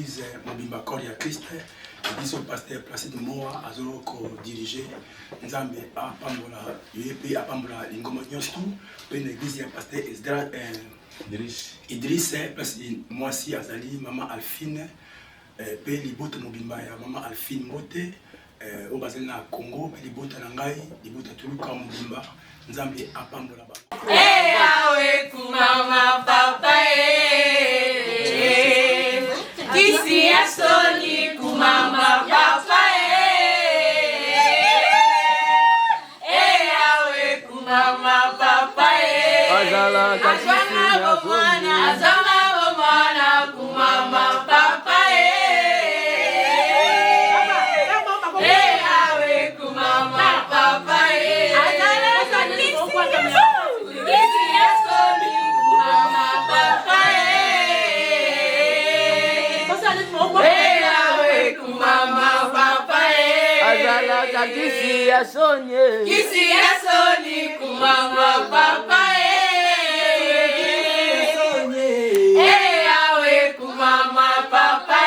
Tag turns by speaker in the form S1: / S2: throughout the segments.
S1: l'église Mobimba Koria Christ, l'église au pasteur Placide Moa, Azoko dirigé, Nzambe à Pambola, UEP à Pambola, Ingoma Nyostu, puis l'église à pasteur Idriss, moi aussi Azali, maman Alphine, puis Libota Mobimba, maman Alphine Mote, au bassin na Congo, puis Libota Nangai, Libota Tuluka Mobimba, Nzambe à Pambola.
S2: Eh, awe kumama papa kisi ya soni kumama papa awe kumama papa azala mwana kumama papa awe kumama papa
S3: Kisi ya soni
S2: kumama papa awe kumama papa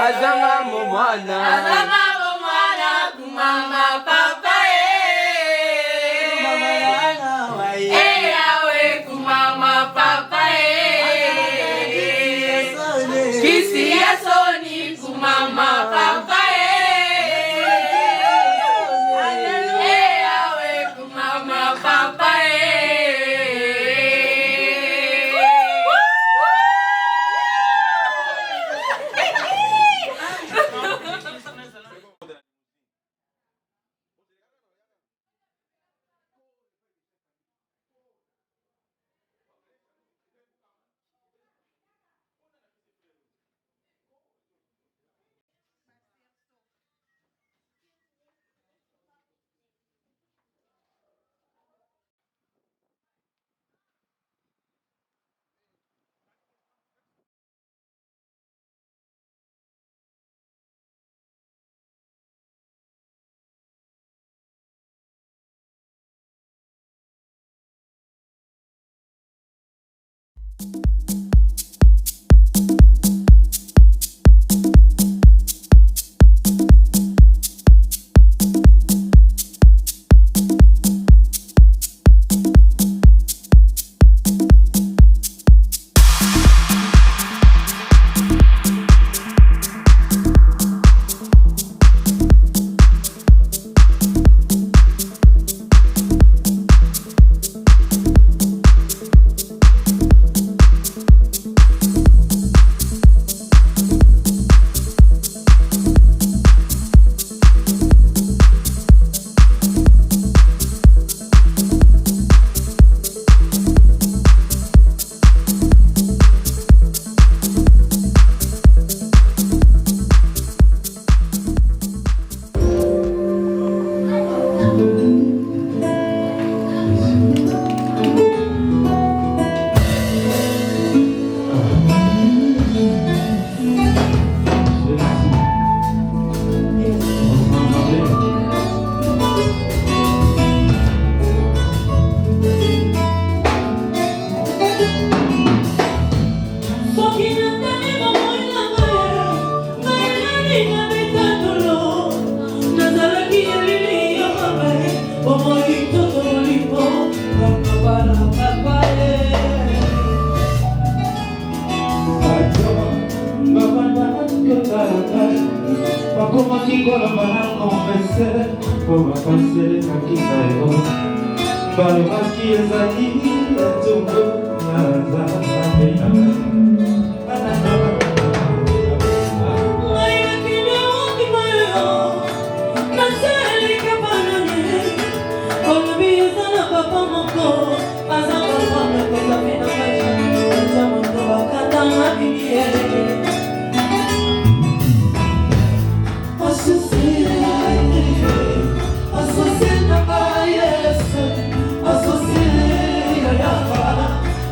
S3: azanga mwana
S2: kumama papa awe kumama papa kisi ya soni kumama papa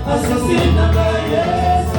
S4: Assassina, yes.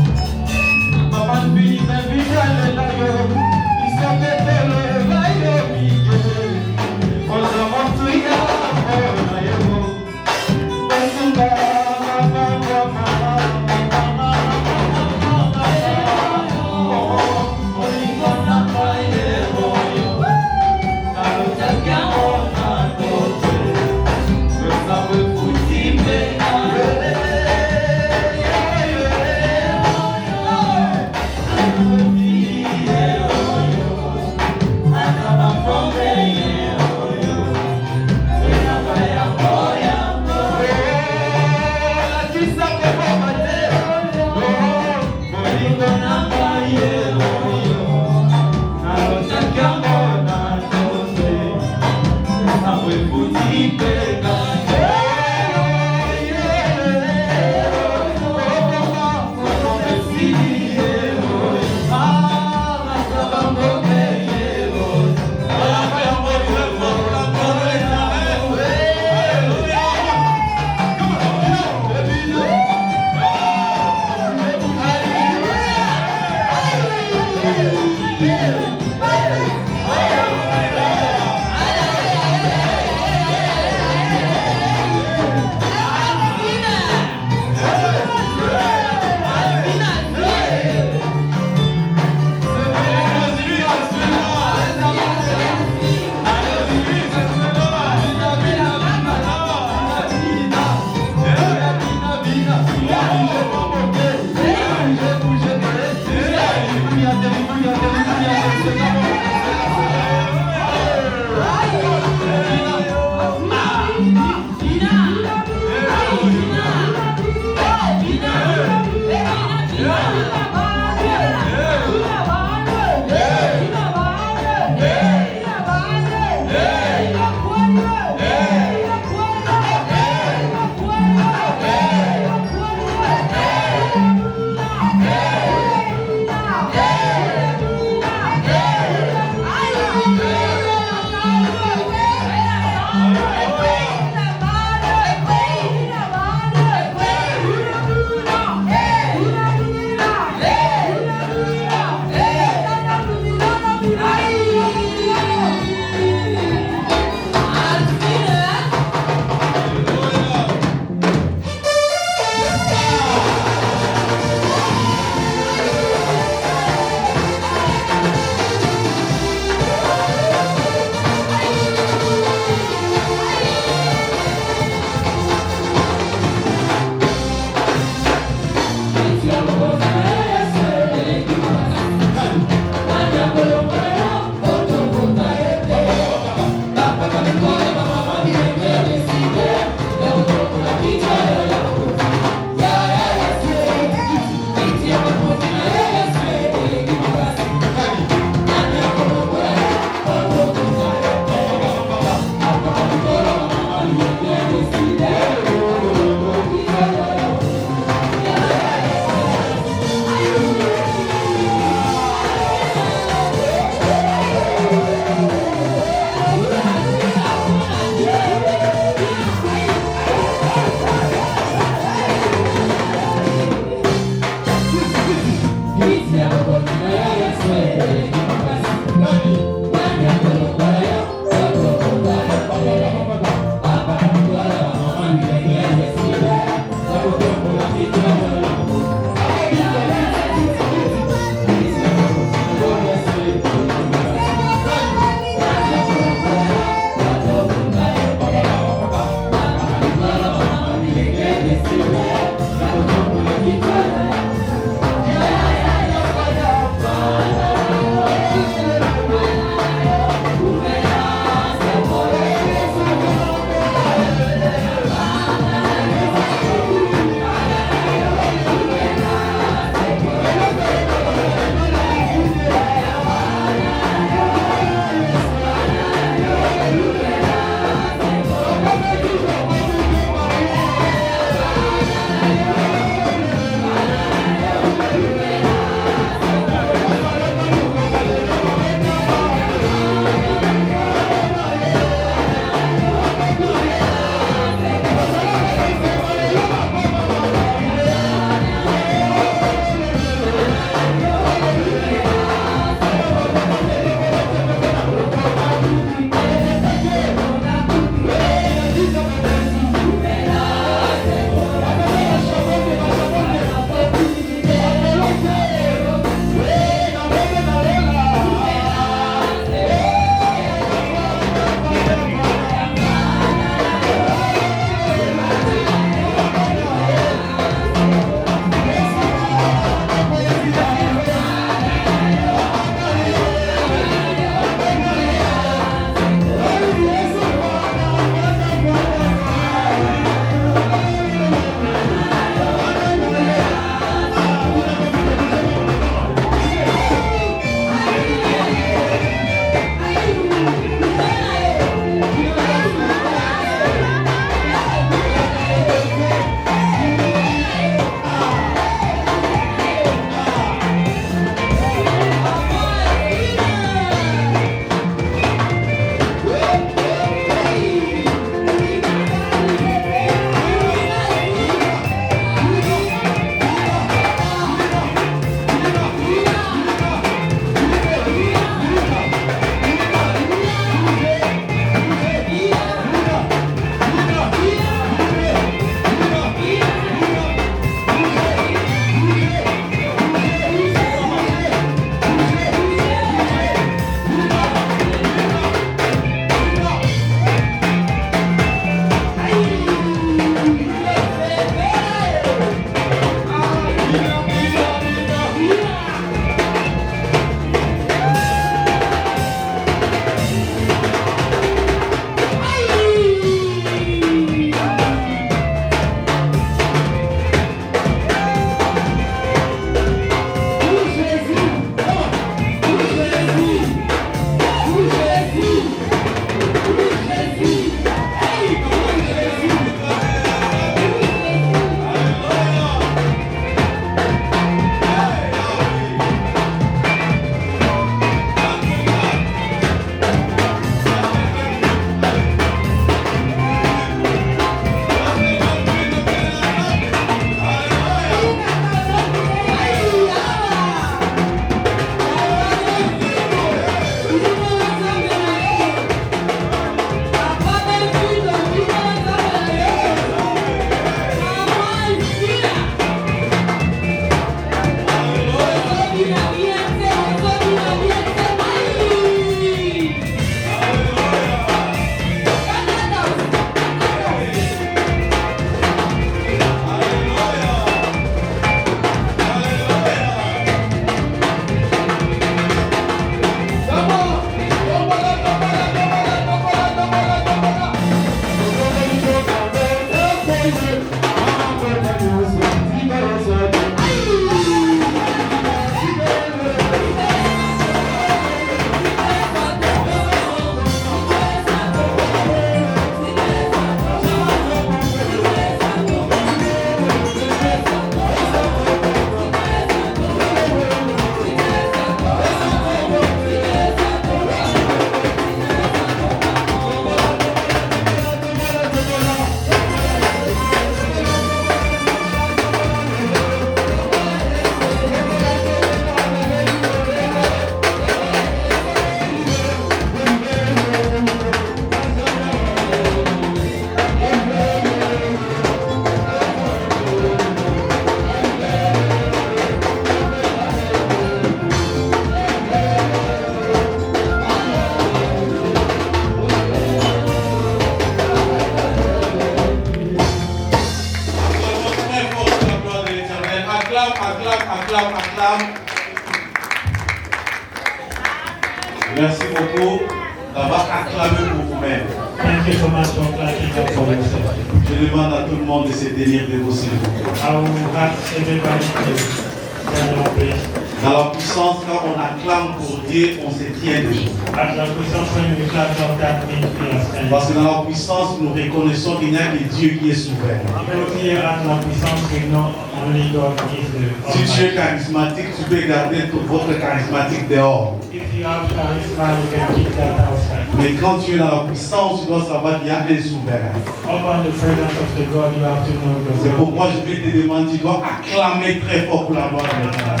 S4: D'avoir acclamé pour vous-même.
S5: Thank you so much for clapping up for yourself.
S4: Je demande à tout le monde de se tenir debout, s'il vous plaît.
S5: I will ask everybody to stand up, please.
S4: Dans la puissance, quand on acclame pour Dieu, on se tient debout.
S5: At la puissance, when we clap up, that means we are standing.
S4: Parce que dans la puissance, nous reconnaissons qu'il n'y a que Dieu qui est souverain.
S5: Because here at la puissance, we know only God is the
S4: Si tu es
S5: Almighty.
S4: charismatique, tu peux garder votre charismatique dehors.
S5: If you have charisma, you can keep that outside.
S4: Mais quand tu es dans la puissance, tu dois savoir qu'il y a un souverain.
S5: Upon the presence of the God, you have to know the
S4: C'est
S5: word.
S4: pourquoi je vais te demander, tu dois acclamer très fort pour la gloire de l'Éternel.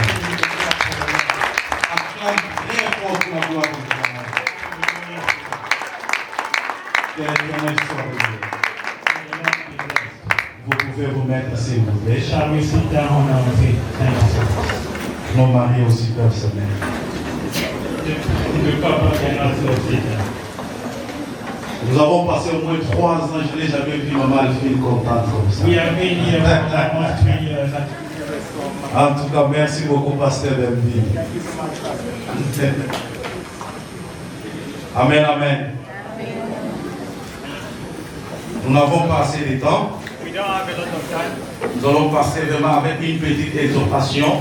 S4: Acclame très fort pour la gloire de l'Éternel. Que l'Éternel soit béni. Vous pouvez vous mettre, s'il vous plaît.
S5: Shall we sit down on our feet? Thank you.
S4: Nos maris aussi peuvent se mettre.
S5: The couple can also sit down.
S4: Nous avons passé au moins 3 ans, je n'ai jamais vu maman Alphine contente comme ça.
S5: We have been here for almost 3 years.
S4: En tout cas, merci beaucoup, Pasteur Bembi. Amen, amen. Nous n'avons pas assez de temps.
S5: We don't have a lot of time.
S4: Nous allons passer vraiment avec une petite exhortation.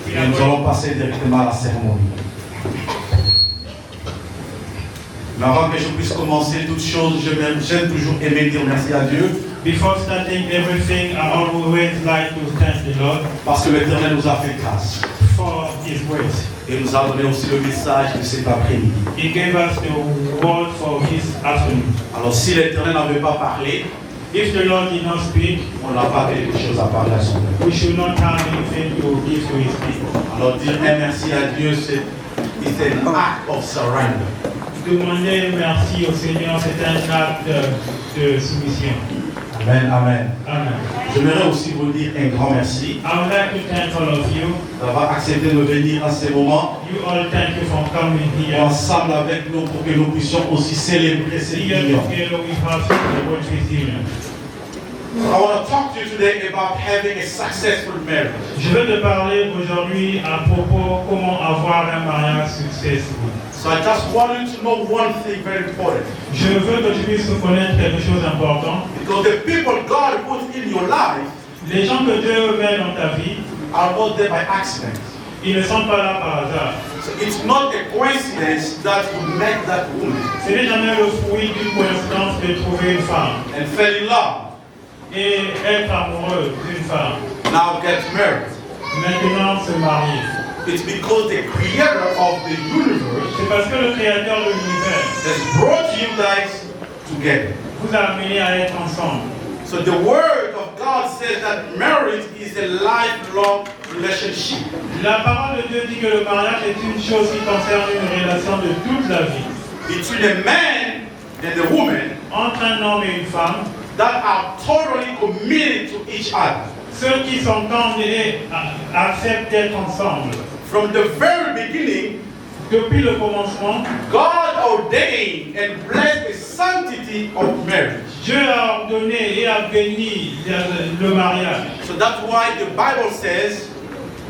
S4: Et nous allons passer directement à la cérémonie. Mais avant que je puisse commencer toute chose, j'aime toujours aimer dire merci à Dieu.
S5: Before starting everything, I always like to thank the Lord
S4: Parce que l'Éternel nous a fait grâce.
S5: for His words.
S4: Et nous a donné aussi le message de cet après-midi.
S5: He gave us the word for His afternoon.
S4: Alors si l'Éternel n'avait pas parlé,
S5: If the Lord did not speak,
S4: on n'a pas quelque chose à parler à son peuple.
S5: we should not have anything to give to His people.
S4: Alors dire un merci à Dieu, c'est an act of surrender.
S5: Demander merci au Seigneur, c'est un acte de soumission.
S4: Amen, amen.
S5: Amen.
S4: J'aimerais aussi vous dire un grand merci
S5: I would like to thank all of you.
S4: d'avoir accepté de venir à ce moment
S5: You all, thank you for coming here.
S4: ensemble avec nous pour que nous puissions aussi célébrer cette
S5: Here
S4: union.
S5: together we have the word with union.
S4: I want to talk to you today about having a successful marriage.
S5: Je veux te parler aujourd'hui à propos comment avoir un mariage successful.
S4: So I just want you to know one thing very important.
S5: Je veux que tu puisses connaître quelque chose d'important.
S4: Because the people God put in your life
S5: Les gens que Dieu met dans ta vie,
S4: are not there by accident.
S5: ils ne sont pas là par hasard.
S4: So it's not a coincidence that you met that woman
S5: Ce n'est jamais le fruit d'une coïncidence de trouver une femme
S4: and fell in love.
S5: et être amoureux d'une femme.
S4: Now get married.
S5: Maintenant se marier.
S4: It's because the creator of the universe
S5: C'est parce que le Créateur de l'univers
S4: has brought you guys together.
S5: vous a amené à être ensemble.
S4: So the word of God says that marriage is a lifelong relationship.
S5: La parole de Dieu dit que le mariage est une chose qui concerne une relation de toute la vie.
S4: Between a man and a woman
S5: Entre un homme et une femme,
S4: that are totally committed to each other.
S5: ceux qui sont engagés acceptent d'être ensemble.
S4: From the very beginning,
S5: Depuis le commencement,
S4: God ordained and blessed the sanctity of marriage.
S5: Dieu a ordonné et a béni le mariage.
S4: So that's why the Bible says,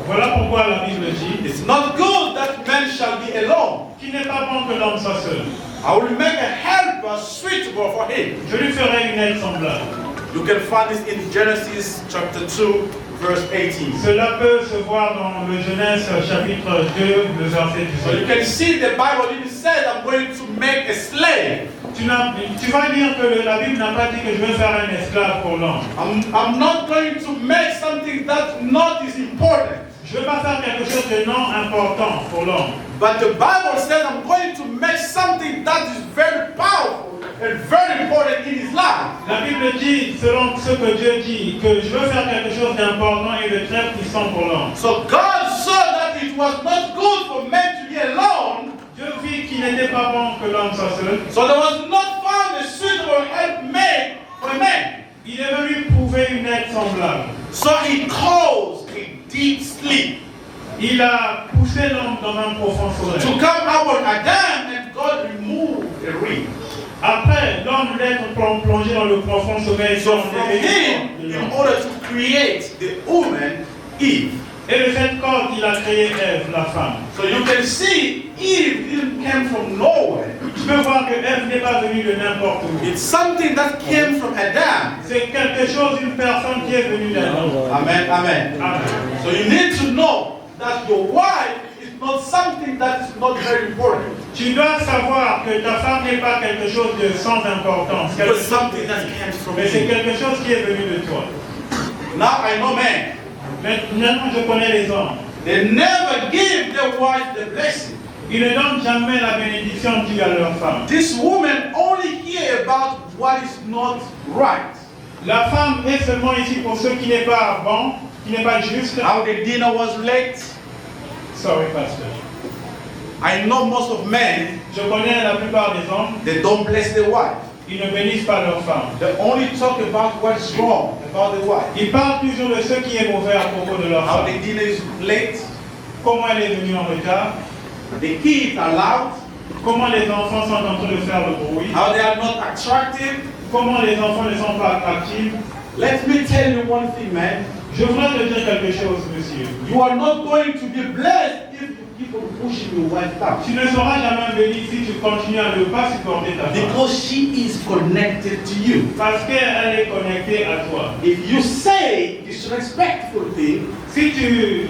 S5: Voilà pourquoi la Bible dit
S4: it's not good that man shall be alone.
S5: qu'il n'est pas bon que l'homme soit seul.
S4: I will make a helper suitable for him.
S5: Je lui ferai une aide semblable.
S4: You can find this in Genesis chapter 2, verse 18.
S5: Cela peut se voir dans le Genèse chapitre 2, le verset
S4: So you
S5: 17.
S4: can see the Bible even said, I'm going to make a slave.
S5: Tu vas dire que la Bible n'a pas dit que je vais faire un esclave pour l'homme.
S4: I'm not going to make something that not is important.
S5: Je ne vais pas faire quelque chose de non important pour l'homme.
S4: But the Bible says I'm going to make something that is very powerful and very important in his life.
S5: La Bible dit, selon ce que Dieu dit, que je veux faire quelque chose d'important et de très puissant pour l'homme.
S4: So God saw that it was not good for men to be alone.
S5: Dieu vit qu'il n'était pas bon que l'homme soit seul.
S4: So there was not found a suitable helpmate for a man.
S5: Il est venu prouver une aide semblable.
S4: So he caused a deep sleep
S5: Il a poussé l'homme dans un profond
S4: to
S5: sommeil.
S4: come out of Adam, and God removed the rib.
S5: Après, l'homme voulait être plongé dans le profond sommeil.
S4: So from him, in order to create the woman, Eve.
S5: Et de cette corde, il a créé Ève, la femme.
S4: So you can see Eve didn't come from nowhere.
S5: Tu peux savoir que Ève n'est pas venue de n'importe où.
S4: It's something that came from Adam.
S5: C'est quelque chose, une personne qui est venue d'Adam.
S4: Amen, amen.
S5: Amen.
S4: So you need to know that your wife is not something that is not very important.
S5: Tu dois savoir que ta femme n'est pas quelque chose de sans importance.
S4: It's something that comes from
S5: Mais c'est
S4: you.
S5: quelque chose qui est venu de toi.
S4: Now I know men.
S5: Maintenant, je connais les hommes.
S4: They never give their wife the blessing.
S5: Ils ne donnent jamais la bénédiction due à leur femme.
S4: This woman only hear about what is not right.
S5: La femme est seulement ici pour ce qui n'est pas bon, qui n'est pas juste.
S4: How the dinner was late.
S5: Sorry, pastor.
S4: I know most of men,
S5: Je connais la plupart des hommes,
S4: they don't bless their wife.
S5: ils ne bénissent pas leur femme.
S4: They only talk about what's wrong about the wife.
S5: Ils parlent toujours de ce qui est mauvais à propos de leur
S4: How
S5: femme.
S4: the dinner is late.
S5: Comment elle est venue en retard,
S4: The kids are loud.
S5: comment les enfants sont en train de faire le bruit,
S4: How they are not attractive.
S5: comment les enfants ne sont pas attractifs.
S4: Let me tell you one thing, man.
S5: Je voudrais te dire quelque chose, monsieur.
S4: You are not going to be blessed if you keep on pushing your wife down.
S5: Tu ne seras jamais béni si tu continues à ne pas supporter ta femme.
S4: Because she is connected to you.
S5: Parce qu'elle est connectée à toi.
S4: If you say disrespectful things,
S5: Si tu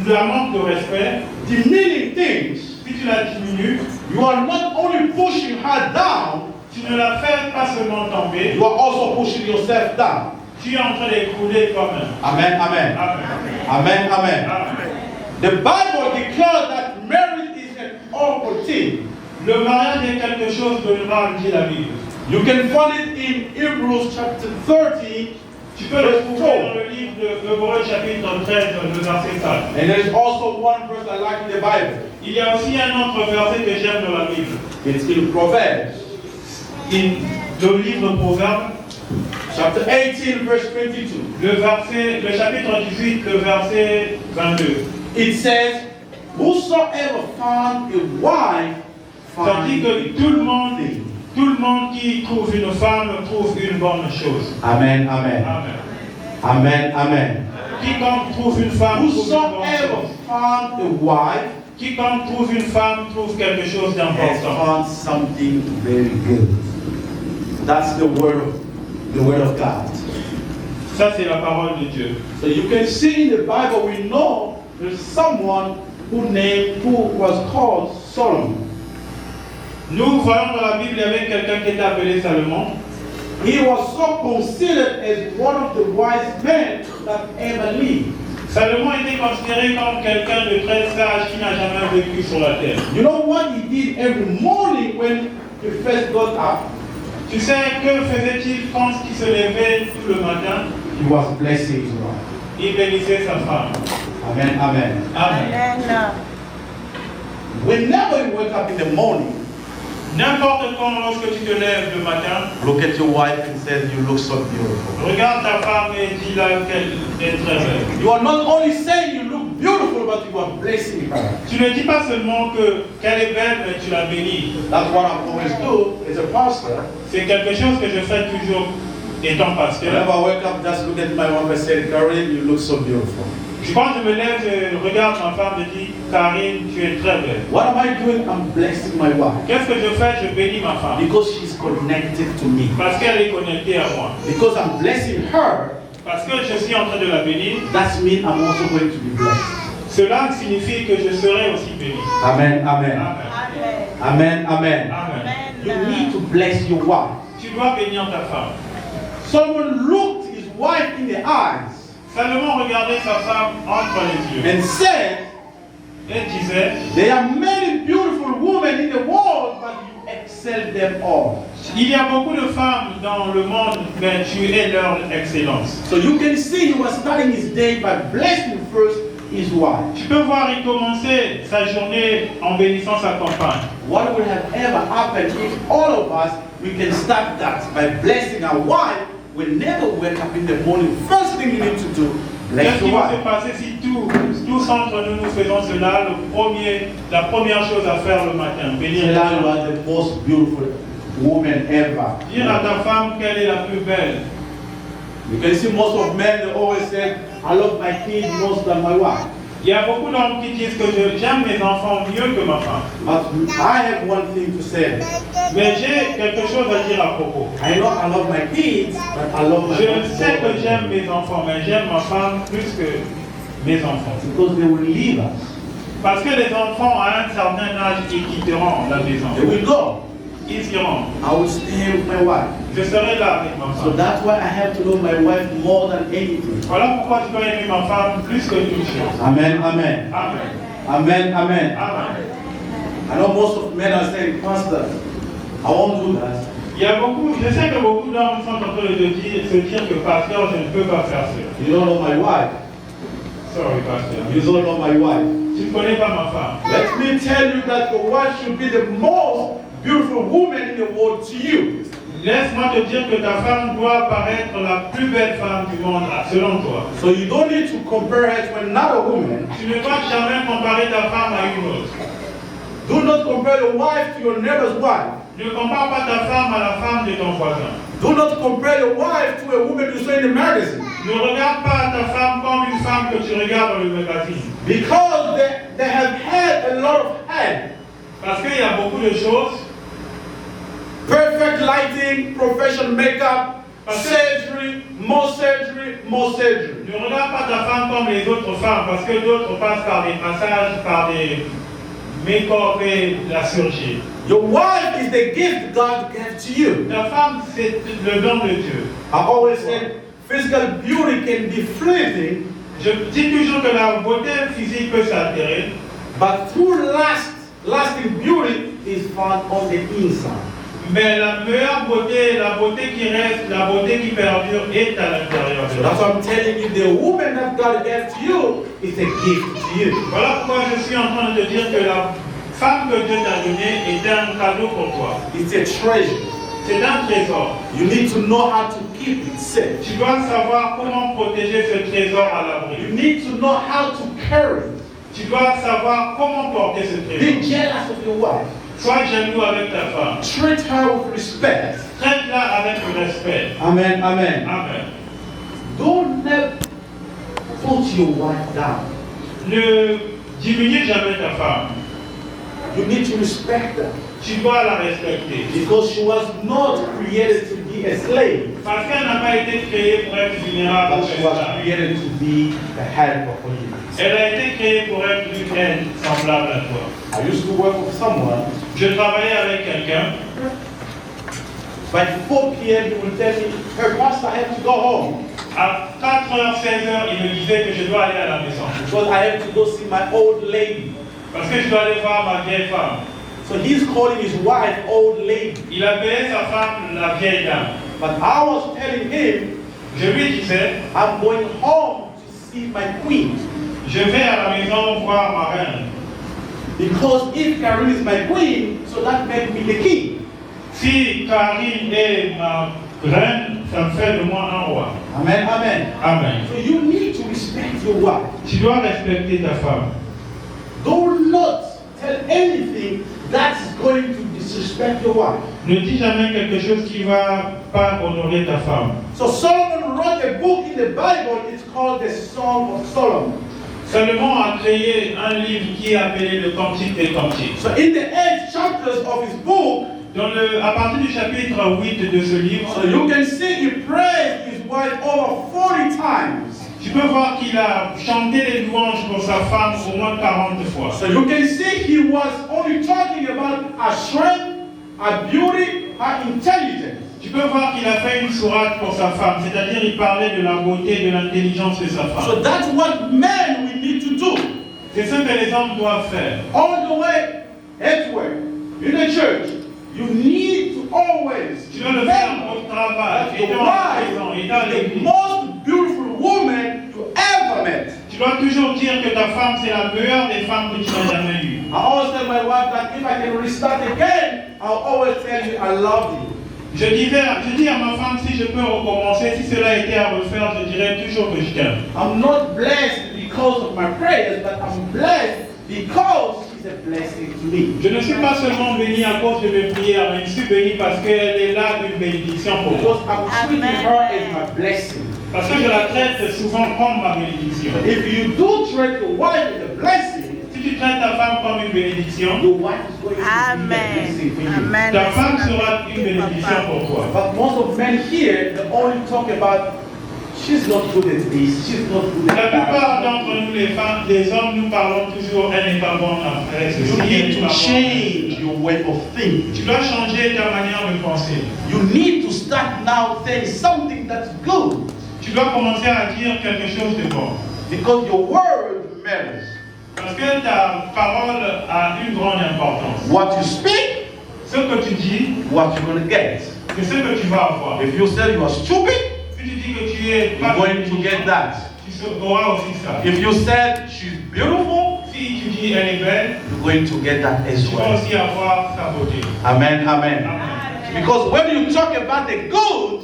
S5: la manques de respect,
S4: demeaning things,
S5: si tu la diminues,
S4: you are not only pushing her down,
S5: tu ne la fais pas seulement tomber,
S4: you are also pushing yourself down.
S5: tu es en train d'écrouler toi-même.
S4: Amen, amen.
S5: Amen.
S4: Amen, amen.
S5: Amen.
S4: The Bible declares that marriage is an awkward thing.
S5: Le mariage est quelque chose de rare, dit la Bible.
S4: You can find it in Hebrews chapter 13,
S5: Tu peux le trouver dans le livre de Hébreux chapitre 13, le verset 4.
S4: and there's also one verse I like in the Bible.
S5: Il y a aussi un autre verset que j'aime dans la Bible.
S4: It's in Proverbs,
S5: Le livre Proverbe,
S4: chapter 18, verse 22.
S5: le chapitre 18, le verset 22.
S4: It says, whosoever found a wife
S5: Ça dit
S4: finds
S5: que tout le monde qui trouve une femme trouve une bonne chose.
S4: Amen, amen.
S5: Amen.
S4: Amen, amen.
S5: Quiconque trouve une femme trouve une bonne
S4: Whosoever
S5: chose.
S4: found a wife
S5: Quiconque trouve une femme trouve quelque chose
S4: has
S5: d'important.
S4: found something very good. That's the word of God.
S5: Ça, c'est la parole de Dieu.
S4: So you can see in the Bible, we know there's someone who was called Solomon.
S5: Nous voyons dans la Bible, il y avait quelqu'un qui était appelé Salomon.
S4: He was so considered as one of the wise men that ever lived.
S5: Salomon était considéré comme quelqu'un de très sage qui n'a jamais vécu sur la terre.
S4: You know what he did every morning when he first got up?
S5: Tu sais, que faisait-il quand il se levait tout le matin?
S4: He was blessing his wife.
S5: Il bénissait sa femme.
S4: Amen, amen.
S5: Amen.
S4: Whenever you wake up in the morning,
S5: N'importe quand, lorsque tu te lèves le matin,
S4: look at your wife and say, you look so beautiful.
S5: regarde ta femme et dis-la qu'elle est très belle.
S4: You are not only saying you look beautiful, but you are blessing her.
S5: Tu ne dis pas seulement qu'elle est belle, mais tu la bénis.
S4: That's what I always do as a pastor.
S5: C'est quelque chose que je fais toujours étant pasteur.
S4: Whenever I wake up, just look at my wife and say, Karine, you look so beautiful.
S5: Quand je me lève, je regarde ma femme et dis, Karine, tu es très belle.
S4: What am I doing? I'm blessing my wife.
S5: Qu'est-ce que je fais? Je bénis ma femme.
S4: Because she's connected to me.
S5: Parce qu'elle est connectée à moi.
S4: Because I'm blessing her,
S5: Parce que je suis en train de la bénir.
S4: that means I'm also going to be blessed.
S5: Cela signifie que je serai aussi béni.
S4: Amen, amen.
S5: Amen.
S4: Amen, amen.
S5: Amen.
S4: You need to bless your wife.
S5: Tu dois bénir ta femme.
S4: Someone looked his wife in the eyes
S5: Salomon regardait sa femme entre les yeux
S4: and said,
S5: et disait,
S4: there are many beautiful women in the world, but you excel them all.
S5: il y a beaucoup de femmes dans le monde, mais tu es leur excellence.
S4: So you can see he was starting his day by blessing first his wife.
S5: Tu peux voir, il commençait sa journée en bénissant sa compagne.
S4: What would have ever happened if all of us, we can start that by blessing our wife? We never wake up in the morning. First thing you need to do, bless
S5: Qu'est-ce qui
S4: your
S5: va se
S4: wife.
S5: passer si tous entre nous nous faisons cela? La première chose à faire le matin, bénir
S4: Tell
S5: ta
S4: her you
S5: femme.
S4: are the most beautiful woman ever.
S5: Dire à ta femme qu'elle est la plus belle.
S4: You can see most of men, they always say, I love my kids more than my wife.
S5: Il y a beaucoup d'hommes qui disent que j'aime mes enfants mieux que ma femme.
S4: But I have one thing to say.
S5: Mais j'ai quelque chose à dire à propos.
S4: I know I love my kids, but I love my
S5: Je
S4: wife
S5: sais
S4: more
S5: que
S4: than
S5: j'aime
S4: them.
S5: mes enfants, mais j'aime ma femme plus que mes enfants.
S4: Because they will leave us.
S5: Parce que les enfants à un certain âge ils quitteront la maison.
S4: They will go.
S5: Ils iront.
S4: I will stay with my wife.
S5: Je serai là avec ma
S4: So
S5: femme.
S4: that's why I have to love my wife more than anything.
S5: Voilà pourquoi je dois aimer ma femme plus que toute chose.
S4: Amen, amen.
S5: Amen.
S4: Amen, amen.
S5: Amen.
S4: I know most of men are saying, Pastor, I won't do that.
S5: Il y a beaucoup, je sais que beaucoup d'hommes sont en train de se dire que pasteur, je ne peux pas faire cela.
S4: You don't know my wife.
S5: Sorry, pasteur.
S4: You don't know my wife.
S5: Tu ne connais pas ma femme.
S4: Let me tell you that your wife should be the most beautiful woman in the world to you.
S5: Laisse-moi te dire que ta femme doit paraître la plus belle femme du monde, selon toi.
S4: So you don't need to compare her to another woman.
S5: Tu ne dois jamais comparer ta femme à une autre.
S4: Do not compare your wife to your neighbor's wife.
S5: Ne compare pas ta femme à la femme de ton voisin.
S4: Do not compare your wife to a woman you saw in the magazine.
S5: Ne regarde pas ta femme comme une femme que tu regardes dans le magazine.
S4: Because they have had a lot of help.
S5: Parce qu'il y a beaucoup de choses.
S4: Perfect lighting, professional makeup, surgery, more surgery, more surgery.
S5: Ne regarde pas ta femme comme les autres femmes, parce que d'autres passent par des massages, par des make-up et la chirurgie.
S4: Your wife is the gift God gave to you.
S5: Ta femme, c'est le don de Dieu.
S4: I always said physical beauty can be fleeting,
S5: Je dis toujours que la beauté physique peut s'altérer,
S4: but true lasting beauty is found on the inside.
S5: mais la meilleure beauté, la beauté qui reste, la beauté qui perdure est à l'intérieur de
S4: So that's
S5: l'homme.
S4: why I'm telling you, the woman that God gave to you is a gift to you.
S5: Voilà pourquoi je suis en train de te dire que la femme que Dieu t'a donnée est un cadeau pour toi.
S4: It's a treasure.
S5: C'est un trésor.
S4: You need to know how to keep it safe.
S5: Tu dois savoir comment protéger ce trésor à l'abri.
S4: You need to know how to carry it.
S5: Tu dois savoir comment porter ce
S4: Be
S5: trésor.
S4: jealous of your wife.
S5: Sois jaloux avec ta femme.
S4: Treat her with respect.
S5: Traite-la avec le respect.
S4: Amen, amen.
S5: Amen.
S4: Don't never put your wife down.
S5: Ne diminue jamais ta femme.
S4: You need to respect her
S5: Tu dois la respecter.
S4: because she was not created to be a slave,
S5: Parce qu'elle n'a pas été créée pour être vulnérable
S4: but
S5: ou
S4: she was
S5: esclave.
S4: created to be the helper for you.
S5: Elle a été créée pour être une aide semblable à toi.
S4: I used to work with someone.
S5: Je travaillais avec quelqu'un.
S4: By 4 p.m. he will tell me, "Hey, Pastor, I have to go home
S5: À 4h, 16h, il me disait que je dois aller à la maison.
S4: because I have to go see my old lady."
S5: Parce que je dois aller voir ma vieille femme.
S4: So he's calling his wife old lady.
S5: Il appelait sa femme la vieille dame.
S4: But I was telling him,
S5: Je lui disais,
S4: I'm going home to see my queen.
S5: je vais à la maison voir ma reine.
S4: Because if Karen is my queen, so that makes me the king.
S5: Si Karine est ma reine, ça me fait de moi un roi.
S4: Amen, amen.
S5: Amen.
S4: So you need to respect your wife.
S5: Tu dois respecter ta femme.
S4: Do not tell anything that's going to disrespect your wife.
S5: Ne dis jamais quelque chose qui va pas honorer ta femme.
S4: So Solomon wrote a book in the Bible, it's called the Song of Solomon.
S5: Salomon a créé un livre qui est appelé le Cantique des Cantiques.
S4: So in the 8 chapters of his book,
S5: À partir du chapitre 8 de ce livre,
S4: so you can see he praised his wife over 40 times.
S5: tu peux voir qu'il a chanté les louanges pour sa femme au moins 40 fois.
S4: So you can see he was only talking about her strength, her beauty, her intelligence.
S5: Tu peux voir qu'il a fait une sourate pour sa femme, c'est-à-dire il parlait de la beauté et de l'intelligence de sa femme.
S4: So that's what men we need to do.
S5: C'est ce que les hommes doivent faire.
S4: All the way everywhere in the church, you need to always
S5: Tu dois le faire
S4: remember
S5: au travail,
S4: that
S5: et
S4: your
S5: dans la
S4: wife
S5: maison, et dans
S4: is the
S5: l'église.
S4: most beautiful woman you ever met.
S5: Tu dois toujours dire que ta femme c'est la meilleure des femmes que tu n'as jamais eues.
S4: I always tell my wife that if I can restart again, I'll always tell you I love you.
S5: Je dis à ma femme, si je peux recommencer, si cela était à refaire, je dirais toujours que je t'aime.
S4: I'm not blessed because of my prayers, but I'm blessed because she's a blessing to me.
S5: Je ne suis pas seulement béni à cause de mes prières, mais je suis béni parce qu'elle est là d'une bénédiction pour moi.
S4: Because I'm treating her as my blessing.
S5: Parce que je la traite souvent comme ma bénédiction.
S4: If you do treat your wife with a blessing,
S5: Si tu traites ta femme comme une bénédiction,
S4: your wife is going to be a blessing for you.
S5: ta femme sera une bénédiction pour toi.
S4: But most of men here, they only talk about, she's not good at this, she's not good
S5: La
S4: at
S5: plupart
S4: that.
S5: d'entre nous, les femmes, les hommes, nous parlons toujours, elle n'est pas bonne après ceci.
S4: You
S5: elle
S4: need
S5: n'est
S4: to
S5: pas bonne.
S4: change your way of thinking.
S5: Tu dois changer ta manière de penser.
S4: You need to start now saying something that's good.
S5: Tu dois commencer à dire quelque chose de bon.
S4: Because your word matters.
S5: Parce que ta parole a une grande importance.
S4: What you speak,
S5: Ce que tu dis,
S4: what you're going to get.
S5: c'est ce que tu vas avoir.
S4: If you say you are stupid,
S5: Si tu dis que tu es
S4: you're
S5: pas
S4: going to get that.
S5: tu auras aussi ça.
S4: If you said she's beautiful,
S5: Si tu dis elle est belle,
S4: you're going to get that as
S5: tu vas
S4: well.
S5: aussi avoir sa beauté.
S4: Amen, amen.
S5: Amen.
S4: Because when you talk about the good,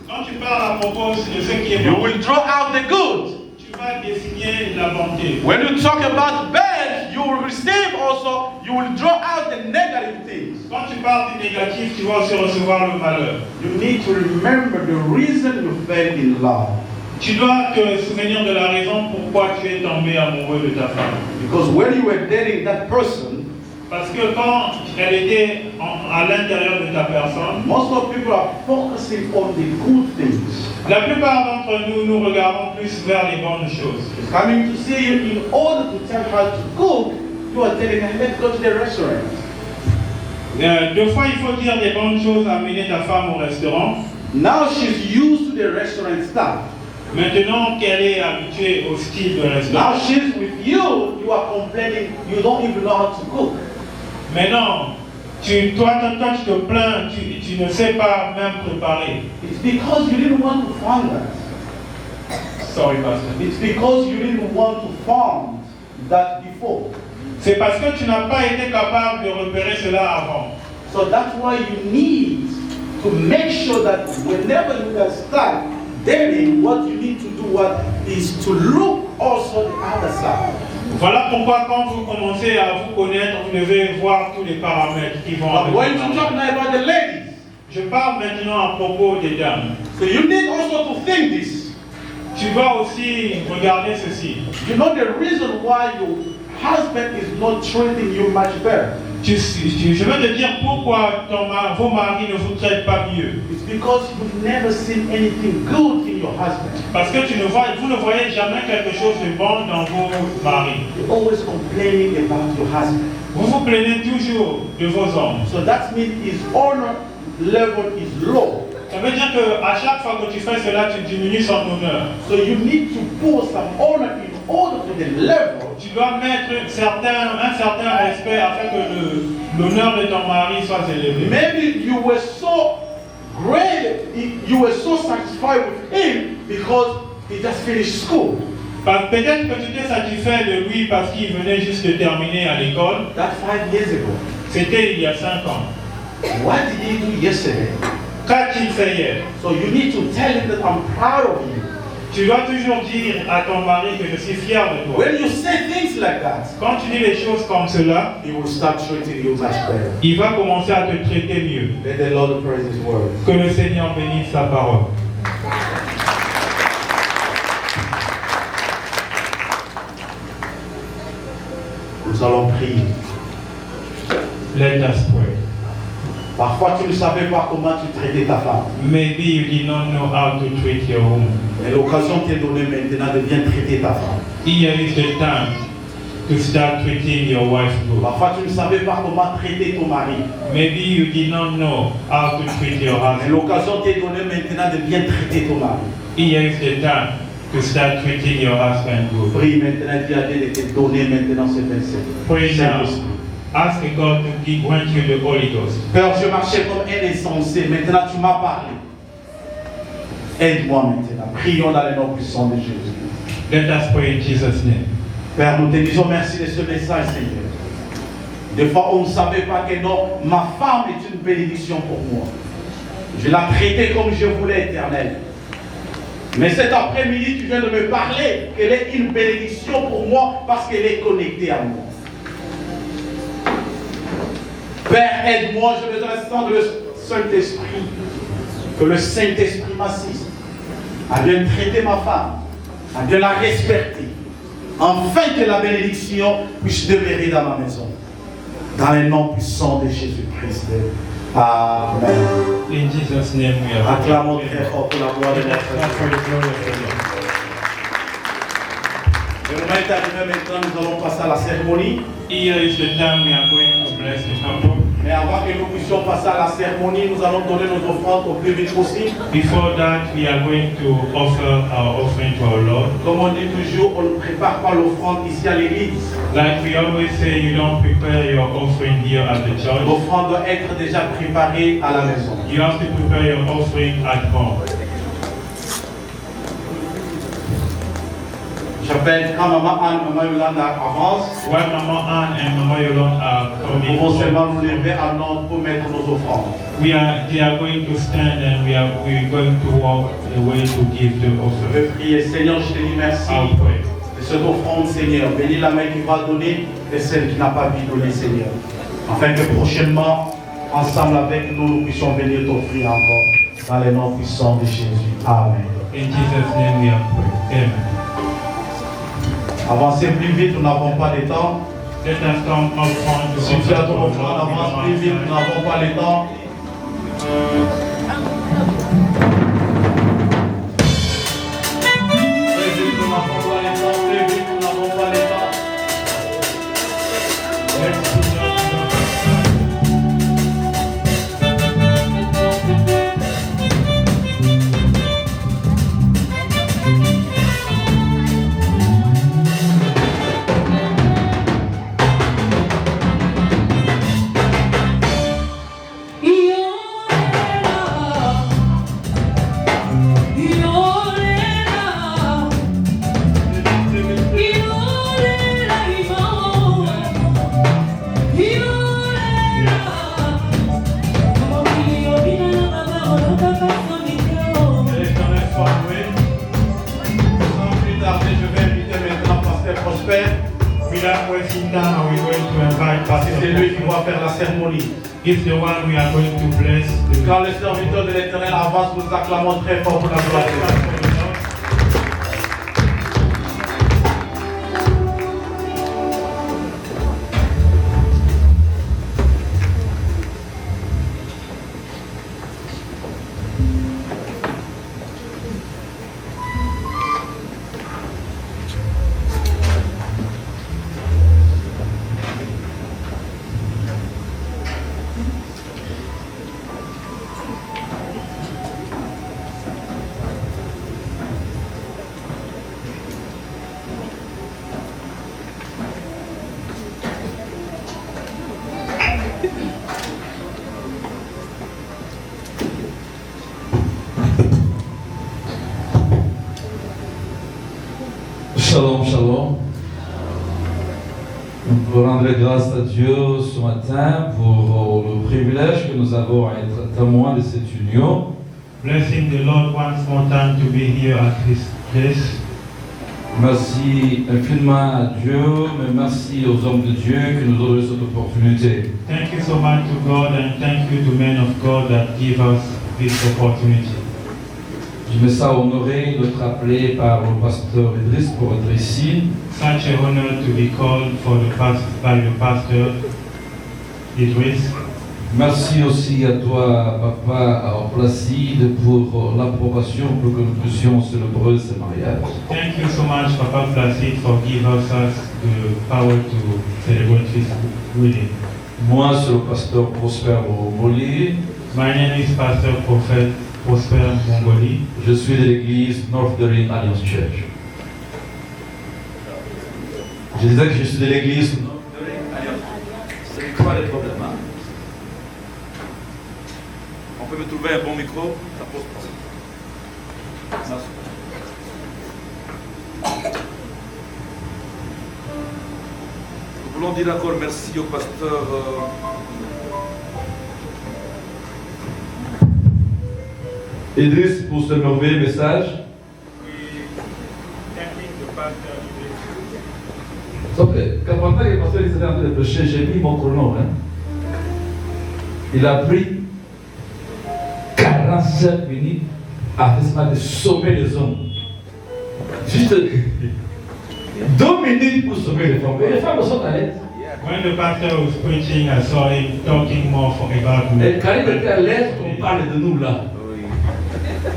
S5: Quand tu parles à propos de ce qui est
S4: you
S5: bon,
S4: will draw out the good.
S5: tu vas désigner la bonté.
S4: When you talk about bad, you will receive also, you will draw out the negative things.
S5: Quand tu parles du négatif, tu vas aussi recevoir le malheur.
S4: You need to remember the reason you fell in love.
S5: Tu dois te souvenir de la raison pourquoi tu es tombé amoureux de ta femme.
S4: Because when you were dating that person,
S5: Parce que quand elle était à l'intérieur de ta personne,
S4: most of people are focusing on the good things.
S5: la plupart d'entre nous, nous regardons plus vers les bonnes choses.
S4: Coming to see you in order to tell her to cook, you are telling her, let's go to the restaurant.
S5: Deux fois, il faut dire des bonnes choses à amener ta femme au restaurant.
S4: Now she's used to the restaurant stuff.
S5: Maintenant qu'elle est habituée au style de restaurant.
S4: Now she's with you, you are complaining, you don't even know how to cook.
S5: Maintenant, toi, tu te plains, tu ne sais pas même préparer.
S4: It's because you didn't want to find that.
S5: Sorry, pastor.
S4: It's because you didn't want to find that before.
S5: C'est parce que tu n'as pas été capable de repérer cela avant.
S4: So that's why you need to make sure that whenever you can start dating, what you need to do is to look also the other side.
S5: Voilà pourquoi quand vous commencez à vous connaître, vous devez voir tous les paramètres qui vont
S4: I'm
S5: avec
S4: going
S5: le
S4: to talk
S5: mariage.
S4: now about the ladies.
S5: Je parle maintenant à propos des dames.
S4: So you need also to think this.
S5: Tu dois aussi regarder ceci.
S4: You know the reason why your husband is not treating you much better.
S5: Je vais te dire pourquoi vos maris ne vous traitent pas mieux.
S4: It's because you've never seen anything good in your husband.
S5: Parce que vous ne voyez jamais quelque chose de bon dans vos maris.
S4: You're always complaining about your husband.
S5: Vous vous plaignez toujours de vos hommes.
S4: So that means his honor level is low.
S5: Ça veut dire qu'à chaque fois que tu fais cela, tu diminues son honneur.
S4: So you need to put some honor in order to the level.
S5: Tu dois mettre un certain respect afin que l'honneur de ton mari soit élevé.
S4: Maybe you were so great, you were so satisfied with him because he just finished school.
S5: Peut-être que tu t'es satisfait de lui parce qu'il venait juste de terminer à l'école.
S4: That's 5 years ago.
S5: C'était il y a 5 ans.
S4: What did he do yesterday?
S5: Qu'a-t-il fait hier?
S4: So you need to tell him that I'm proud of you.
S5: Tu dois toujours dire à ton mari que je suis fier de toi.
S4: When you say things like that,
S5: Quand tu dis les choses comme cela,
S4: he will start treating you much better.
S5: il va commencer à te traiter mieux.
S4: Let the Lord praise his word.
S5: Que le Seigneur bénisse sa parole.
S4: Nous allons prier.
S5: Let us pray.
S4: Parfois, tu ne savais pas comment tu traitais ta femme.
S5: Maybe you did not know how to treat your woman.
S4: Mais l'occasion t'est donnée maintenant de bien traiter ta femme.
S5: Here is the time to start treating your wife good.
S4: Parfois, tu ne savais pas comment traiter ton mari.
S5: Maybe you did not know how to treat your
S4: Mais
S5: husband.
S4: l'occasion t'est donnée maintenant de bien traiter ton mari.
S5: Here is the time to start treating your husband good.
S4: Prie maintenant, dis à Dieu de te donner maintenant ce verset.
S5: Pray now.
S4: Saint-Esprit.
S5: Ask God to grant you the Holy Ghost.
S4: Père, je marchais comme un insensé. Maintenant, tu m'as parlé. Aide-moi maintenant. Prions dans le nom puissant de Jésus.
S5: Let us pray in Jesus' name.
S4: Père, nous te disons merci de ce message, Seigneur. Des fois, on ne savait pas que non, ma femme est une bénédiction pour moi. Je la traitais comme je voulais, Éternel. Mais cet après-midi, tu viens de me parler qu'elle est une bénédiction pour moi parce qu'elle est connectée à moi. Père, aide-moi, je besoin de le Saint-Esprit. Que le Saint-Esprit m'assiste. à bien traiter ma femme, à bien la respecter, afin que la bénédiction puisse demeurer dans ma maison. Dans le nom puissant de Jésus-Christ. Amen.
S5: In Jesus' name we are.
S4: Acclamons très fort pour la gloire de notre Dieu. Le moment est arrivé maintenant, nous allons passer à la cérémonie.
S5: Here is the time we are going to bless the couple.
S4: Mais avant que nous puissions passer à la cérémonie, nous allons donner nos offrandes au plus vite possible.
S5: Before that, we are going to offer our offering to our Lord.
S4: Comme on dit toujours, on ne prépare pas l'offrande ici à l'église.
S5: Like we always say, you don't prepare your offering here at the church.
S4: L'offrande doit être déjà préparée à la maison.
S5: You have to prepare your offering at home.
S4: J'appelle quand Maman Anne, Maman Yolanda avance.
S5: While Mama Anne and Mama Yolanda are
S4: Nous
S5: coming,
S4: pouvons seulement nous lever à l'ordre pour mettre nos offrandes.
S5: they are going to stand and we are going to walk away to give the
S4: Je
S5: offering.
S4: veux prier, Seigneur, je te dis merci
S5: I'll pray.
S4: de cette offrande, Seigneur. Bénis la main qui va donner et celle qui n'a pas pu donner, Seigneur. Afin que prochainement, ensemble avec nous, nous puissions venir t'offrir encore. Dans les noms puissants de Jésus. Amen.
S5: In Jesus' name we are praying. Amen.
S4: Avancez plus vite, nous n'avons pas de temps.
S5: Let us come up front to
S4: Si tu as ton
S5: offer
S4: offrande,
S5: to
S4: avance
S5: our
S4: plus vite, nous
S5: Lord.
S4: n'avons pas le temps. Plus vite, nous n'avons pas le temps. Plus vite, nous n'avons pas le temps.
S5: Let's do that.
S4: Sans plus tarder, je vais inviter maintenant Pasteur Prosper.
S5: Without wasting time, we're going to invite Pastor.
S4: C'est lui qui va faire la cérémonie.
S5: He's the one we are going to bless.
S4: Quand le serviteur de l'Éternel avance, nous acclamons très fort pour la gloire de Dieu.
S6: Shalom, shalom. Nous rendre grâce à Dieu ce matin pour le privilège que nous avons à être témoins de cette union.
S5: Blessing the Lord once more time to be here at His place.
S6: Merci infiniment à Dieu, mais merci aux hommes de Dieu qui nous donnent cette opportunité.
S5: Thank you so much to God and thank you to men of God that give us this opportunity.
S6: Je me sens honoré d'être appelé par le pasteur Idriss pour être ici.
S5: Such a honor to be called by the pastor Idriss.
S6: Merci aussi à toi, Papa Placide, pour l'approbation pour que nous puissions célébrer ce mariage.
S5: Thank you so much, Papa Placide, for giving us the power to celebrate this wedding.
S6: Moi, c'est le pasteur Prosper Moli.
S5: My name is Pastor Prophet Prosper Mongoli.
S6: Je suis de l'église Northern Alliance Church. Je disais que je suis de l'église Northern Alliance Church. C'est quoi le problème? On peut me trouver un bon micro? Ça pose problème. Nous voulons dire encore merci au pasteur Idriss pour ce merveilleux message. Sauf que quand on a le pasteur était en train de prêcher, j'ai mis mon chrono. Il a pris 45 minutes arrêtez de sauver les hommes. Juste 2 minutes pour sauver les femmes. Et les femmes sont à l'aise.
S5: When the pastor was preaching, I saw him talking more about
S6: Et
S5: me.
S6: quand il était à l'aise, on parle de nous là.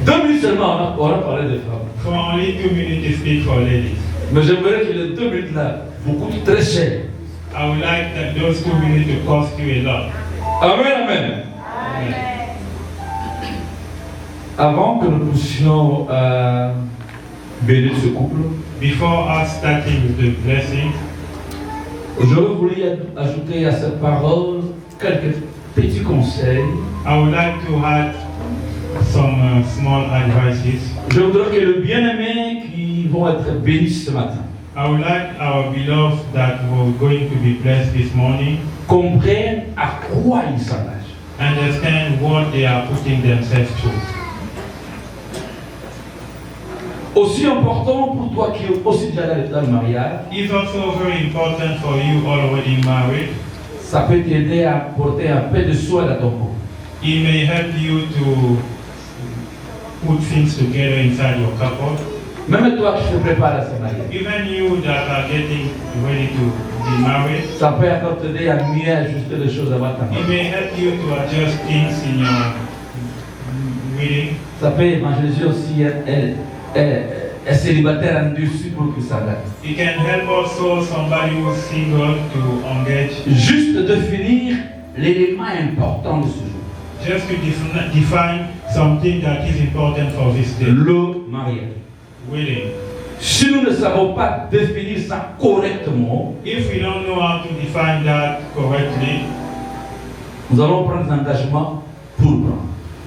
S6: 2 minutes seulement, on va parler des femmes.
S5: For only 2 minutes to speak for ladies.
S6: Mais j'aimerais que les 2 minutes là vous coûtent très cher.
S5: I would like that those 2 minutes to cost you a lot.
S6: Amen, amen.
S5: Amen.
S6: Avant que nous puissions bénir ce couple,
S5: Before us starting with the blessing,
S6: j'aurais voulu ajouter à cette parole quelques petits conseils.
S5: I would like to add some small advices.
S6: Je voudrais que le bien-aimé qui vont être bénis ce matin
S5: I would like our beloved that were going to be blessed this morning
S6: comprennent à quoi ils s'engagent.
S5: understand what they are putting themselves through.
S6: Aussi important pour toi qui es aussi déjà dans le mariage,
S5: It's also very important for you already married.
S6: ça peut t'aider à porter un peu de soin dans ton couple.
S5: It may help you to put things together inside your couple.
S6: Même toi qui te prépares à se marier,
S5: Even you that are getting ready to be married,
S6: ça peut encore t'aider à mieux ajuster les choses avant ta
S5: it
S6: mort.
S5: may help you to adjust things in your reading.
S6: Ça peut évangéliser aussi un célibataire endurci pour qu'il s'engage.
S5: It can help also somebody who's single to engage.
S6: Juste définir l'élément important de ce jour,
S5: Just to define something that is important for this day.
S6: le mariage.
S5: Wedding.
S6: Si nous ne savons pas définir ça correctement,
S5: If we don't know how to define that correctly,
S6: nous allons prendre des engagements pour prendre.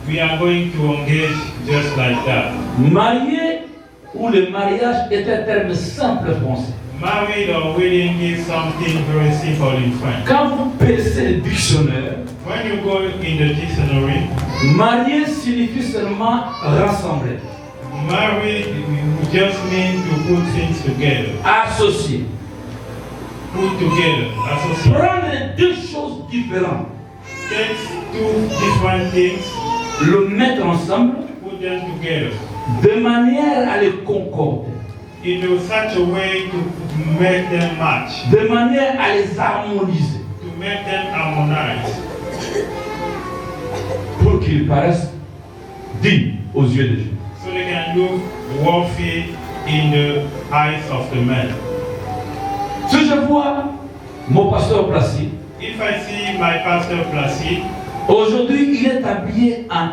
S5: we are going to engage just like that.
S6: Marié ou le mariage est un terme simple français.
S5: Married or wedding is something very simple in French.
S6: Quand vous percez le dictionnaire,
S5: When you go in the dictionary,
S6: marié signifie seulement rassembler,
S5: married just mean to put things together.
S6: associer,
S5: Put together, associate.
S6: prendre deux choses différentes,
S5: Take two different things,
S6: le mettre ensemble
S5: put them together
S6: de manière à les concorder,
S5: in such a way to make them match,
S6: de manière à les harmoniser,
S5: to make them harmonize,
S6: pour qu'ils paraissent dignes aux yeux de Dieu.
S5: so they can look worthy in the eyes of the man.
S6: Si je vois mon pasteur Placide,
S5: If I see my pastor Placide,
S6: aujourd'hui il est habillé en,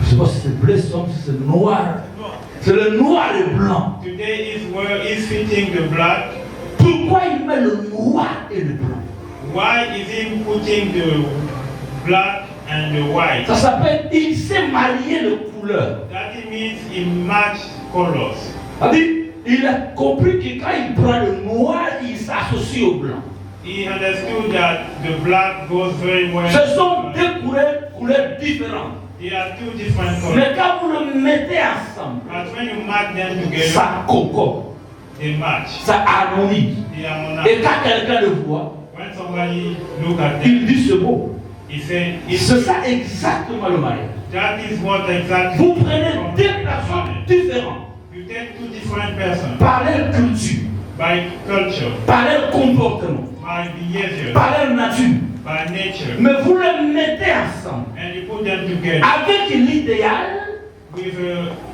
S6: je ne sais pas si c'est bleu, si c'est noir, c'est le noir et blanc.
S5: today is fitting the black.
S6: Pourquoi il met le noir et le blanc?
S5: Why is he putting the black and the white?
S6: Ça s'appelle, il sait marier les couleurs.
S5: That it means he match colors.
S6: C'est-à-dire, il a compris que quand il prend le noir, il s'associe au blanc.
S5: He understood that the black goes very well.
S6: Ce sont deux couleurs différentes.
S5: They are two different colors.
S6: Mais quand vous le mettez ensemble,
S5: But when you match them together,
S6: ça concorde,
S5: they match.
S6: ça harmonise.
S5: They harmonize.
S6: Et quand quelqu'un le voit,
S5: When somebody look at them,
S6: il dit ce mot.
S5: he said,
S6: C'est ça exactement le mariage.
S5: that is what exactly.
S6: Vous prenez deux personnes différentes,
S5: You take two different persons
S6: par leur culture,
S5: by culture,
S6: par leur comportement,
S5: by behavior,
S6: par leur nature.
S5: by nature,
S6: Mais vous les mettez ensemble
S5: and you put them together
S6: avec l'idéal
S5: with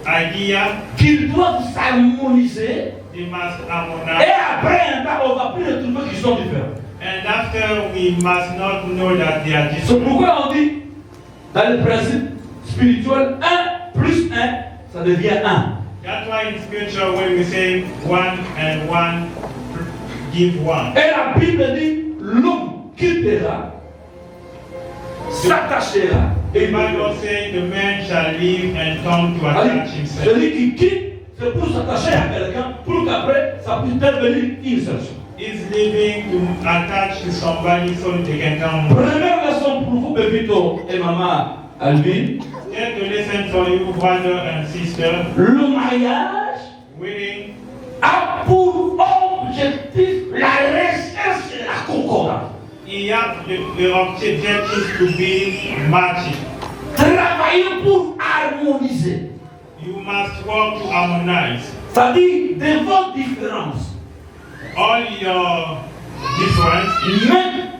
S5: an idea.
S6: qu'ils doivent s'harmoniser.
S5: They must
S6: Et
S5: harmonize.
S6: après un temps, on va plus les trouver qui sont différents.
S5: And after, we must not know that they are
S6: C'est
S5: different.
S6: pourquoi on dit, dans le principe spirituel, 1 plus 1, ça devient 1.
S5: That's why in scripture when we say one and one give one.
S6: Et la Bible dit, l'homme quittera, s'attachera.
S5: The Bible says the man shall live and come to attach himself.
S6: Celui qui quitte, c'est pour s'attacher à quelqu'un, pour qu'après, ça puisse devenir une seule chose.
S5: Is living to attach to somebody so they can come.
S6: Première leçon pour vous, Pépito et maman Alvin.
S5: Take a lesson for you, brother and sister.
S6: Le mariage
S5: Wedding
S6: a pour objectif la recherche et la concordance.
S5: he has the objective to be matching.
S6: Travailler pour harmoniser
S4: harmoniser.
S5: You must work to harmonize.
S4: C'est-à-dire, de vos différences,
S5: All your differences,
S4: même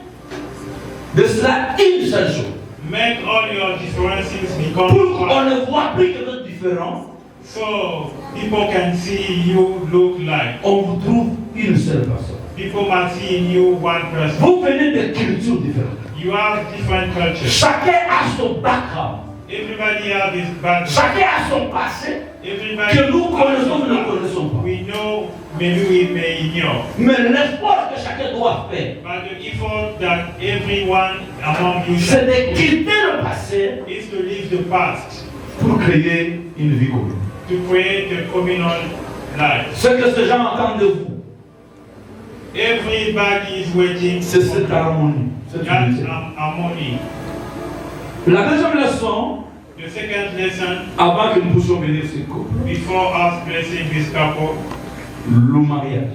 S4: de cela une seule chose.
S5: make all your differences become
S4: Pour qu'on
S5: one.
S4: ne voit plus que votre différence,
S5: So people can see you look like.
S4: on vous trouve une seule personne.
S5: People must see in you one person.
S4: Vous venez de cultures différentes.
S5: You have different cultures.
S4: Chacun a son background.
S5: Everybody has his background.
S4: Chacun a son passé
S5: Everybody
S4: que nous connaissons ou ne connaissons pas.
S5: we know, maybe we may ignore.
S4: Mais l'effort que chacun doit faire,
S5: But the effort that everyone among you
S4: c'est de quitter le passé
S5: is to leave the past,
S4: pour créer une vie commune.
S5: to create a communal life.
S4: Ce que ces gens entendent de vous,
S5: Everybody is waiting
S4: c'est
S5: for
S4: cette harmonie. Cette
S5: that
S4: unité.
S5: harmony.
S4: La deuxième leçon,
S5: The second lesson,
S4: avant que nous puissions bénir ce couple,
S5: before us blessing this couple,
S4: le mariage,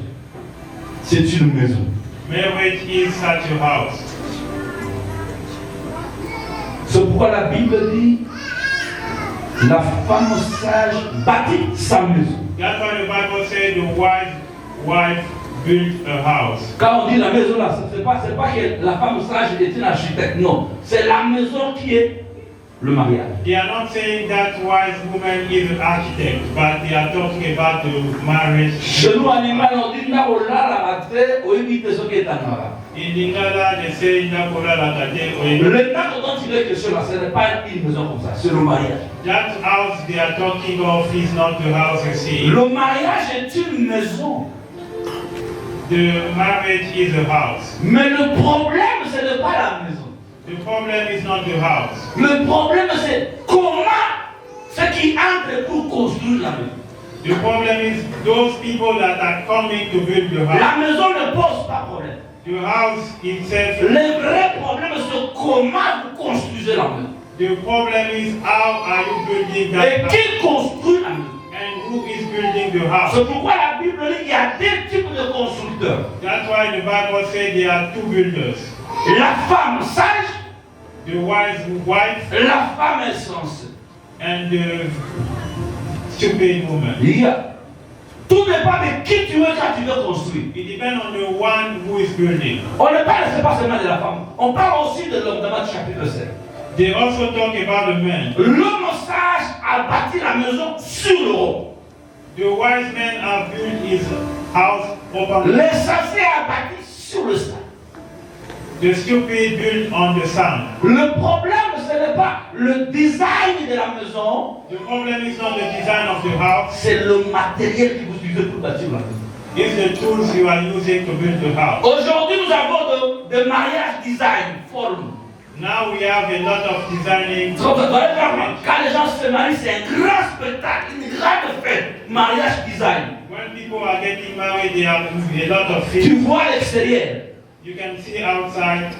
S4: c'est une maison.
S5: marriage is such a house.
S4: C'est pourquoi la Bible dit la femme sage bâtit sa maison.
S5: That's why the Bible said the wife built a house.
S4: Quand on dit la maison là, c'est pas que la femme sage est une architecte, non. C'est la maison qui est le mariage.
S5: They are not saying that wise woman is an architect, but they are talking about the marriage.
S4: Chez nous, animal, on dit na olala mate, on évite ce qui est en arabe.
S5: In Lingala, they say Nakola Lakate or
S4: Le temps dont il est question là, ce n'est pas une maison comme ça, c'est le mariage.
S5: that house they are talking of is not the house you see.
S4: Le mariage est une maison.
S5: The marriage is a house.
S4: Mais le problème, ce n'est pas la maison.
S5: The problem is not the house.
S4: Le problème, c'est comment ceux qui entrent pour construire la maison.
S5: The problem is those people that are coming to build the house.
S4: La maison ne pose pas problème.
S5: The house itself,
S4: Le vrai problème, c'est comment vous construisez la maison.
S5: the problem is how are you building
S4: Et
S5: that house
S4: qui construit la maison?
S5: and who is building the house.
S4: C'est pourquoi la Bible dit qu'il y a deux types de constructeurs.
S5: That's why the Bible said there are two builders.
S4: La femme sage,
S5: The wise wife
S4: la femme insensée.
S5: and the stupid woman.
S4: Il y a. Tout dépend de qui tu es quand tu veux construire.
S5: It depends on the one who is building.
S4: On ne parle pas seulement de la femme, on parle aussi de l'homme dans chapitre 7.
S5: They also talk about the man.
S4: L'homme sage a bâti la maison sur le roc.
S5: The wise man have built his house upon
S4: L'insensé a bâti sur le sable.
S5: the stupid built on the sand.
S4: Le problème, ce n'est pas le design de la maison,
S5: The problem is not the design of the house,
S4: c'est le matériel que vous utilisez pour bâtir la maison.
S5: it's the tools you are using to build the house.
S4: Aujourd'hui, nous avons de mariage design, forme.
S5: Now we have a lot of designing.
S4: Quand les gens se marient, c'est un grand spectacle, une grande fête. Mariage design.
S5: When people are getting married, they have a lot of
S4: Tu
S5: things.
S4: vois l'extérieur.
S5: You can see outside.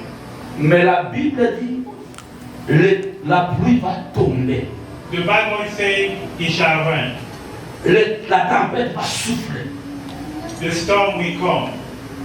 S4: Mais la Bible dit, la pluie va tomber.
S5: The Bible is saying it shall rain.
S4: La tempête va souffler.
S5: The storm will come.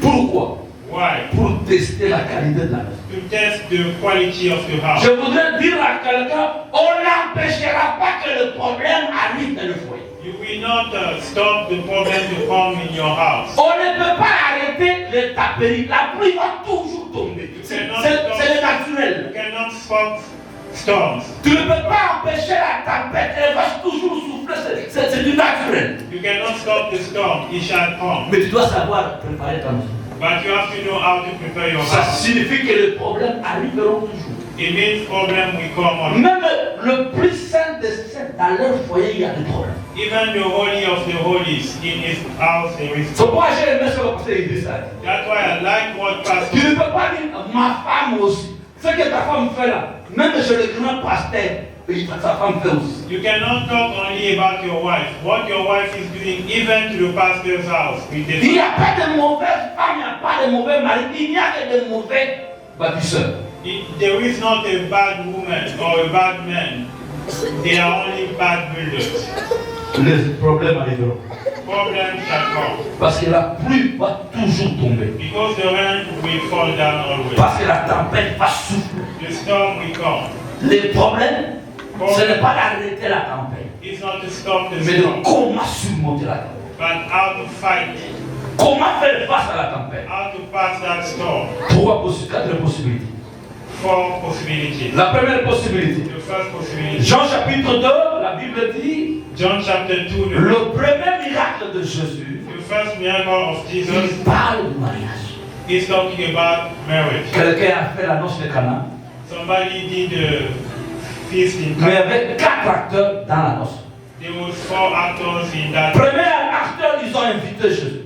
S4: Pourquoi?
S5: Why?
S4: Pour tester la qualité de la maison.
S5: To test the quality of the house.
S4: Je voudrais dire à quelqu'un, on n'empêchera pas que le problème arrive dans le foyer.
S5: You will not stop the problem to come in your house.
S4: On ne peut pas arrêter les taperies. La pluie va toujours tomber. C'est le naturel.
S5: You cannot stop storms.
S4: Tu ne peux pas empêcher la tempête, elle va toujours souffler, c'est du naturel.
S5: You cannot stop the storm. It shall come.
S4: Mais tu dois savoir préparer ta maison.
S5: But you have to know how to prepare your
S4: Ça
S5: house.
S4: signifie que les problèmes arriveront toujours.
S5: It means problem will come on.
S4: Même le plus saint des saints, dans leur foyer, il y a des problèmes.
S5: Even the holy of the holies in his house there is.
S4: C'est pourquoi j'ai aimé ce que le pasteur dit ça.
S5: That's why I like what
S4: Tu
S5: Pastor.
S4: ne peux pas dire ma femme aussi. Ce que ta femme fait là, même chez le grand pasteur, sa femme fait aussi.
S5: You cannot talk only about your wife. What your wife is doing, even to the pastor's house. With the
S4: Il n'y a pas de mauvaise femme, il n'y a pas de mauvais mari, il n'y a que de mauvais bâtisseurs.
S5: There is not a bad woman or a bad man. They are only bad builders.
S4: Les problèmes arriveront.
S5: Problems shall come.
S4: Parce que la pluie va toujours tomber.
S5: Because the rain will fall down always.
S4: Parce que la tempête va souffler.
S5: The storm will come.
S4: Les problèmes Ce n'est pas d'arrêter la tempête,
S5: It's not to stop the
S4: mais de
S5: storm,
S4: comment surmonter la tempête.
S5: but how to fight,
S4: Comment faire face à la tempête.
S5: how to pass that storm.
S4: 4 possibilités.
S5: 4 possibilities.
S4: La première possibilité.
S5: The first possibility,
S4: Jean chapitre 2, la Bible dit,
S5: John chapter 2,
S4: le premier miracle de Jésus,
S5: the first miracle of Jesus
S4: il parle du mariage.
S5: is talking about marriage.
S4: Quelqu'un a fait la noce de Cana,
S5: Somebody did the feast in
S4: mais il y
S5: Cana.
S4: avait 4 acteurs dans la noce.
S5: There was 4 actors in that.
S4: Premier acteur, ils ont invité Jésus.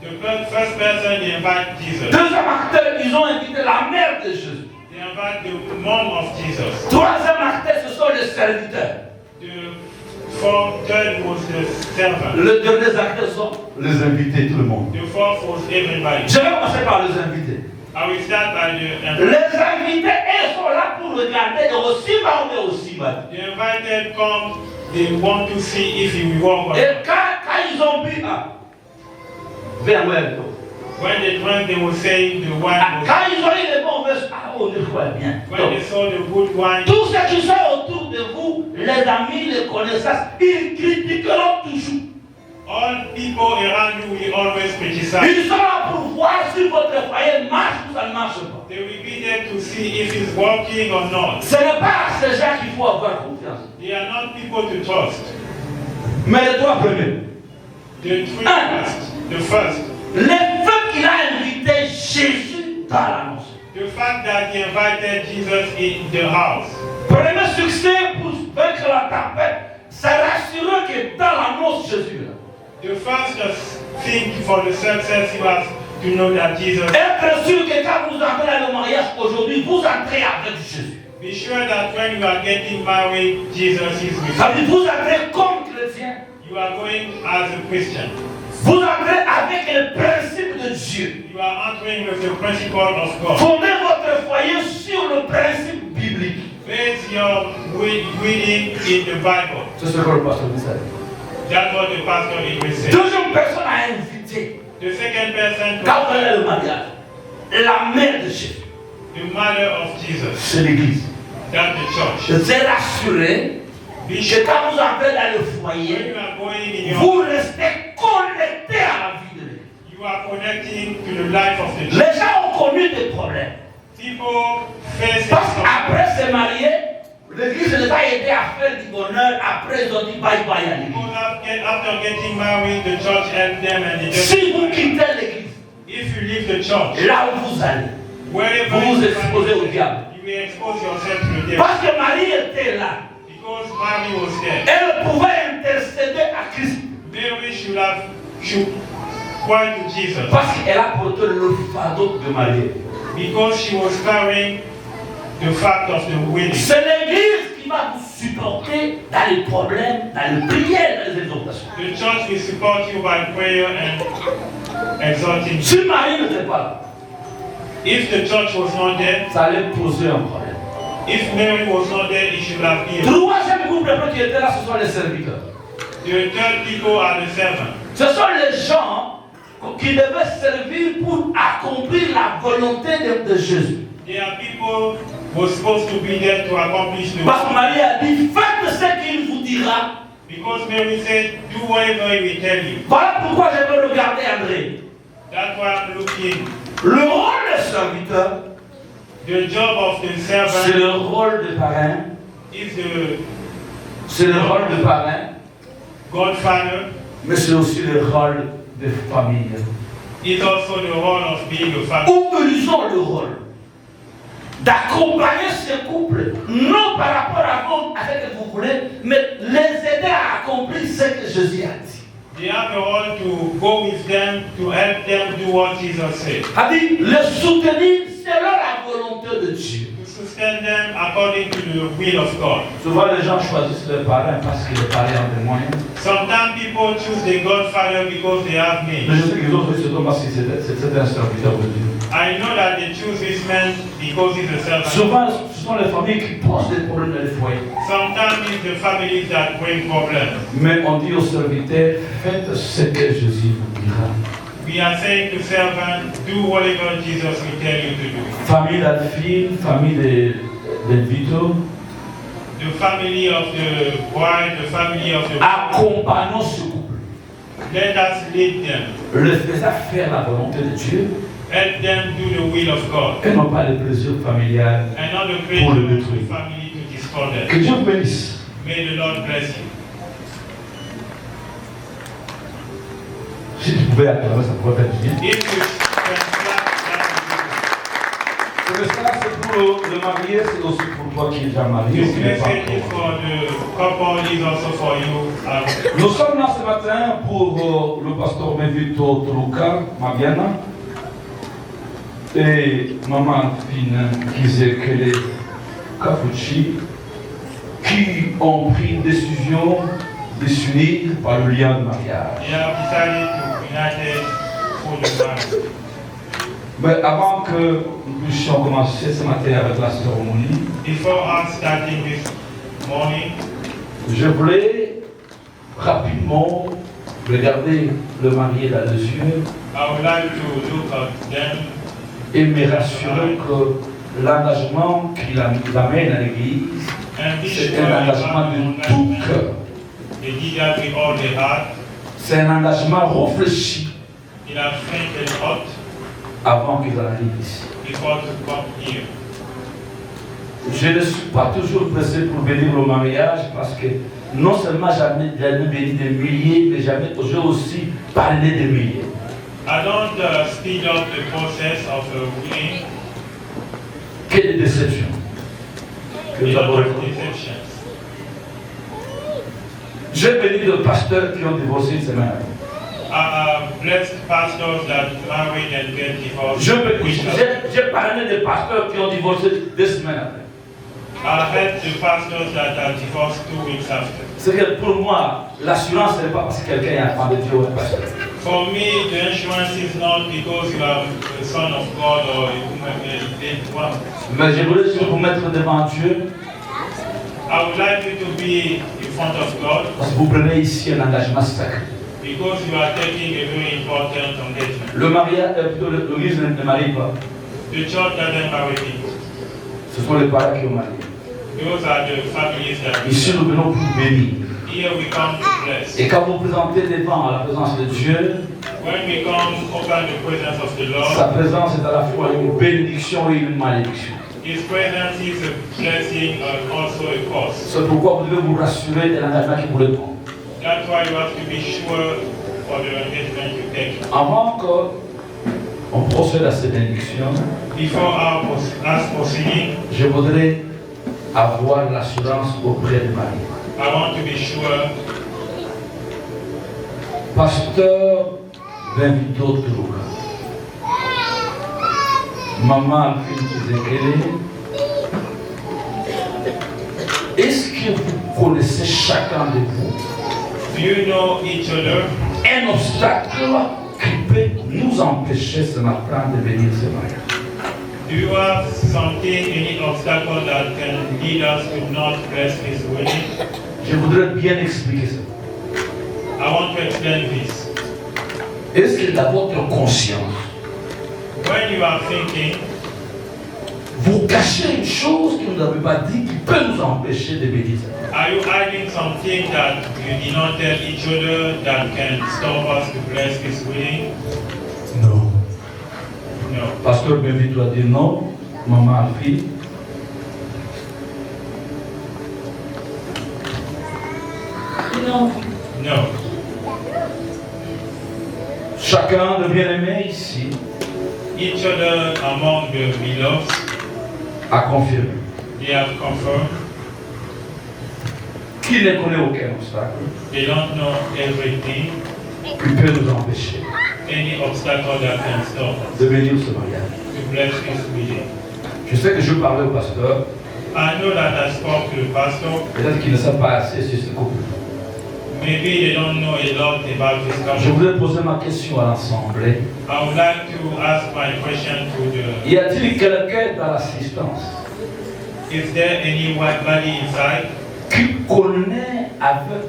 S5: The first person, they invite Jesus.
S4: Deuxième acteur, ils ont invité la mère de Jésus.
S5: They invite the mom of Jesus.
S4: Troisième acteur, ce sont les serviteurs.
S5: The third was the servant.
S4: Les derniers acteurs sont les invités, tout le monde.
S5: The fourth was everybody.
S4: Je vais commencer par les invités.
S5: I will start by the
S4: Les invités, ils sont là pour regarder et aussi bas ou aussi bas.
S5: The invited come, they want to see if he will walk or
S4: Et
S5: not.
S4: quand ils ont bu, vers où
S5: When they drank, they will say the wine was.
S4: quand ils ont eu les bons verses, on le voit bien.
S5: When they saw the good wine,
S4: Tous ceux qui sont autour de vous, les amis, les connaissances, ils critiqueront toujours.
S5: all people around you will always criticize.
S4: Ils sont là pour voir si votre foyer marche ou ça ne marche pas.
S5: They will be there to see if he's walking or not.
S4: Ce n'est pas à ces gens qu'il faut avoir confiance.
S5: They are not people to trust.
S4: Mais les 3 premiers.
S5: The three first. The first.
S4: Le fait qu'il a invité Jésus dans l'annonce.
S5: The fact that he invited Jesus in the house.
S4: Premier succès pour vaincre la tempête, c'est rassurer que dans l'annonce Jésus.
S5: The first thing for the success you have to know that Jesus.
S4: Être sûr que quand vous entrez dans le mariage aujourd'hui, vous entrez avec Jésus.
S5: Be sure that when you are getting married, Jesus is with
S4: Ça veut
S5: you.
S4: dire vous entrez comme chrétien.
S5: You are going as a Christian.
S4: Vous entrez avec le principe de Dieu.
S5: You are entering with the principle of God.
S4: Fondez votre foyer sur le principe biblique.
S5: Base your reading in the Bible.
S4: C'est ce que le pasteur dit.
S5: That's what the pastor will say.
S4: Deuxième personne à inviter
S5: The second person,
S4: quand vous allez au mariage, la mère de Jésus,
S5: the mother of Jesus.
S4: c'est l'église.
S5: That's the church.
S4: Je t'ai rassuré
S5: Be
S4: que
S5: sure
S4: quand vous entrez dans le
S5: when
S4: foyer,
S5: you are going in your,
S4: vous restez connecté à la vie de l'église.
S5: you are connecting to the life of the church.
S4: Les gens ont connu des problèmes.
S5: People face it.
S4: Parce qu'après se marier, l'église ne va aider à faire du bonheur. Après, ils ont dit bye bye à l'église.
S5: People after getting married, the church helped them and they just.
S4: Si vous quittez l'église,
S5: If you leave the church,
S4: là où vous allez,
S5: wherever
S4: vous vous
S5: you
S4: exposez au
S5: find
S4: diable.
S5: yourself, you will expose yourself to the devil.
S4: Parce que Marie était là.
S5: Because Mary was there.
S4: Elle pouvait intercéder à Christ.
S5: Mary should cry to Jesus.
S4: Parce qu'elle a porté le fardeau de Marie.
S5: Because she was carrying the fact of the wedding.
S4: C'est l'église qui va vous supporter dans les problèmes, dans les prières, dans les exhortations.
S5: The church will support you by prayer and exhorting you.
S4: Si Marie n'était pas là,
S5: If the church was not there,
S4: ça allait poser un problème.
S5: if Mary was not there, it should have been.
S4: Troisième groupe de gens qui étaient là, ce sont les serviteurs.
S5: The third people are the servants.
S4: Ce sont les gens qui devaient servir pour accomplir la volonté de Jésus.
S5: They are people who were supposed to be there to accomplish the
S4: Parce que
S5: work.
S4: Marie a dit, faites ce qu'il vous dira.
S5: Because Mary said, do whatever he will tell you.
S4: Voilà pourquoi je veux regarder André.
S5: That's why I'm looking.
S4: Le rôle des serviteurs,
S5: The job of the
S4: c'est
S5: servant
S4: le rôle de parrain.
S5: is
S4: C'est le rôle de parrain,
S5: the godfather.
S4: mais c'est aussi le rôle de famille.
S5: Is also the role of being a father.
S4: Où ils ont le rôle d'accompagner ces couples, non par rapport à vous, à ce que vous voulez, mais les aider à accomplir ce que Jésus a dit.
S5: They have a role to go with them, to help them do what Jesus said.
S4: C'est-à-dire les soutenir selon la volonté de Dieu.
S5: To sustain them according to the will of God.
S4: Souvent les gens choisissent le parrain parce que le parrain a des moyens.
S5: Sometimes people choose the godfather because they have
S4: Mais
S5: means.
S4: je sais qu'ils ont choisi ce parce que c'est un serviteur de Dieu.
S5: I know that they choose this man because he's a servant.
S4: Souvent ce sont les familles qui posent des problèmes dans les foyers.
S5: Sometimes it's the families that bring problems.
S4: Mais on dit aux serviteurs, faites ce que Jésus vous dira.
S5: We are saying to servants, do whatever Jesus will tell you to do.
S4: Famille d'Alphine, famille de Vito,
S5: The family of the bride, the family of the
S4: accompagnons ce couple.
S5: let us lead them.
S4: Le faisant faire la volonté de Dieu
S5: Help them do the will of God.
S4: et non pas le plaisir familial.
S5: And not the
S4: Pour le
S5: pleasure of
S4: détruire.
S5: the family to destroy them.
S4: Que Dieu vous bénisse.
S5: May the Lord bless you.
S4: Si tu pouvais acclamer, ça pourrait faire du bien.
S5: If you can clap,
S4: Ce message c'est pour le marié, c'est aussi pour toi qui es déjà marié.
S5: this
S4: ou qui n'est pas
S5: message is
S4: encore.
S5: for the couple, is also for you.
S4: Nous sommes là ce matin pour le pasteur Mevito Truca, Mabiana, et maman Fine Kizekele Kafuchi, qui ont pris une décision de s'unir par le lien de mariage.
S5: They have decided to unite for the marriage.
S4: Mais avant que nous puissions commencer ce matin avec la cérémonie,
S5: Before us starting this morning,
S4: je voulais rapidement regarder le marié dans les yeux
S5: I would like to look at them
S4: et me rassurer que l'engagement qu'il amène à l'église,
S5: and be
S4: c'est
S5: sure
S4: un engagement de tout cœur.
S5: they did that with all their heart.
S4: C'est un engagement réfléchi
S5: They have think and thought
S4: avant qu'ils arrivent ici.
S5: before to come here.
S4: Je ne suis pas toujours pressé pour bénir le mariage parce que non seulement j'ai béni des milliers, mais j'ai aussi parlé des milliers.
S5: I don't speed up the process of winning.
S4: Quelle déception que
S5: A
S4: nous
S5: lot
S4: avons
S5: of
S4: récoltée.
S5: deceptions.
S4: J'ai béni de pasteurs qui ont divorcé une semaine avant.
S5: Blessed pastors that married and get divorced.
S4: J'ai parlé des pasteurs qui ont divorcé 2 semaines après.
S5: I had the pastors that are divorced 2 weeks after.
S4: C'est que pour moi, l'assurance, ce n'est pas parce que quelqu'un est enfant de Dieu ou un pasteur.
S5: For me, the insurance is not because you are the son of God or a dead one.
S4: Mais je voulais juste vous mettre devant Dieu
S5: I would like you to be in front of God
S4: parce que vous prenez ici un engagement sacré.
S5: because you are taking a very important engagement.
S4: Le mariage, l'église ne marie pas.
S5: The church doesn't marry people.
S4: Ce sont les parents qui ont marié.
S5: Those are the families that
S4: Ici, nous venons pour bénir.
S5: here we come to bless.
S4: Et quand vous vous présentez devant la présence de Dieu,
S5: When we come open the presence of the
S4: sa
S5: Lord,
S4: présence est à la fois une bénédiction et une malédiction.
S5: His presence is a blessing and also a curse.
S4: C'est pourquoi vous devez vous rassurer de l'engagement qu'il voulait prendre.
S5: That's why you have to be sure for the engagement you take.
S4: Avant qu'on procède à cette bénédiction,
S5: Before us proceeding,
S4: je voudrais avoir l'assurance auprès du mari.
S5: I want to be sure
S4: Pasteur Benvito Truca, maman Alphine, est-ce que vous connaissez chacun de vous
S5: do you know each other?
S4: un obstacle qui peut nous empêcher ce matin de venir ce mariage?
S5: Do you have something, any obstacle that can lead us to not bless this wedding?
S4: Je voudrais bien expliquer ça.
S5: I want to explain this.
S4: Est-ce que dans votre conscience,
S5: When you are thinking,
S4: vous cachez une chose que vous n'avez pas dit qui peut nous empêcher de bénir ce mariage?
S5: are you hiding something that you did not tell each other that can stop us to bless this wedding?
S4: Non.
S5: No.
S4: Pasteur Benvito a dit non, maman Alphine.
S2: Non.
S5: No.
S4: Chacun de bien-aimés ici
S5: Each other among the beloved,
S4: a confirmé
S5: they have confirmed
S4: qu'il ne connaît aucun obstacle
S5: they don't know everything,
S4: qui peut nous empêcher
S5: any obstacle that can stop us
S4: de bénir ce mariage.
S5: to bless this wedding.
S4: Je sais que je parlais au pasteur,
S5: I know that I spoke to the pastor.
S4: peut-être qu'il ne sait pas assez sur ce couple.
S5: Maybe they don't know a lot about this
S4: Je
S5: couple.
S4: voudrais poser ma question à l'Assemblée.
S5: I would like to ask my question to the,
S4: Y a-t-il quelqu'un dans l'assistance
S5: is there anybody inside
S4: qui connaît avec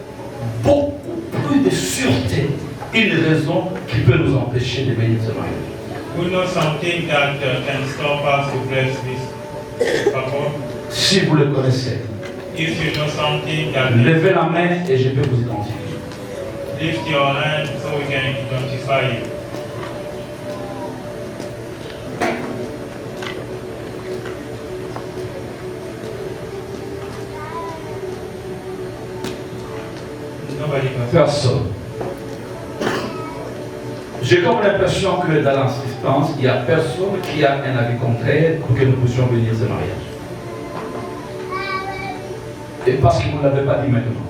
S4: beaucoup plus de sûreté une raison qui peut nous empêcher de bénir ce mariage?
S5: who knows something that can stop us to bless this couple?
S4: Si vous le connaissez,
S5: If you know something that
S4: Levez la main et je peux vous identifier.
S5: lift your hand so we can identify you. Nobody can.
S4: Personne. J'ai comme l'impression que dans l'assistance, il n'y a personne qui a un avis contraire pour que nous puissions venir ce mariage. Et parce que vous ne l'avez pas dit maintenant,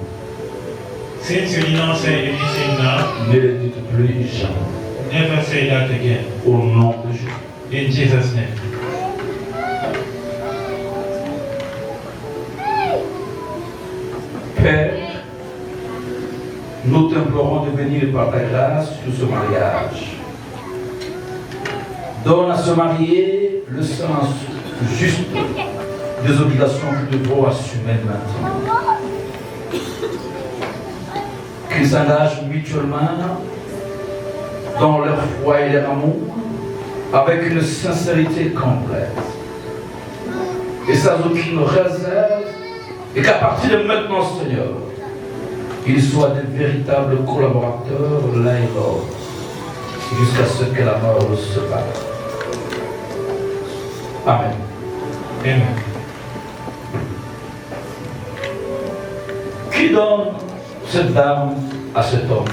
S5: Since you did not say anything now,
S4: ne le dites plus jamais.
S5: never say that again.
S4: Au nom de Jésus.
S5: In Jesus' name.
S4: Père, nous t'implorons de venir par ta grâce sur ce mariage. Donne à ce marié le sens juste des obligations qu'ils devront assumer maintenant. Qu'ils s'engagent mutuellement dans leur foi et leur amour avec une sincérité complète et sans aucune réserve, et qu'à partir de maintenant, Seigneur, qu'ils soient de véritables collaborateurs l'un et l'autre jusqu'à ce que la mort nous sépare. Amen.
S5: Amen.
S4: Qui donne cette dame à cet homme?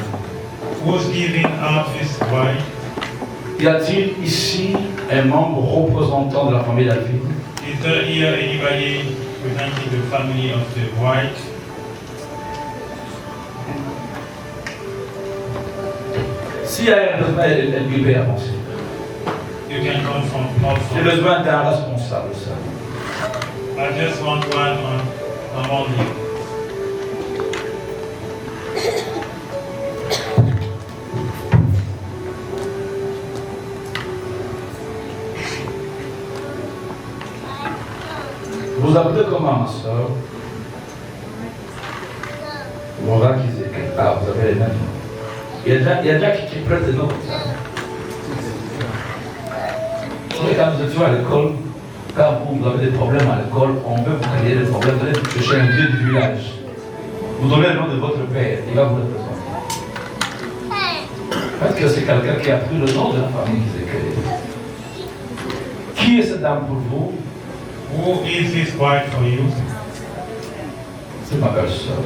S5: Who's giving out his wife?
S4: Y a-t-il ici un membre représentant de la famille d'Alphine?
S5: Is there here anybody representing the family of the wife?
S4: S'il y a un besoin, elle lui peut avancer.
S5: You can come from
S4: J'ai
S5: also.
S4: besoin d'un responsable, ça.
S5: I just want one among you.
S4: Vous appelez comment, ma soeur? Laura Kizeke. Ah, vous avez les mêmes. Il y a déjà qui prête des noms. Quand vous êtes à l'école, quand vous avez des problèmes à l'école, on veut vous créer des problèmes, vous allez chercher un vieux du village. Vous donnez le nom de votre père, il va vous le présenter. Parce que c'est quelqu'un qui a pris le nom de la famille Kizeke. Qui est cette dame pour vous?
S5: Who is his wife for you?
S4: C'est ma belle-sœur.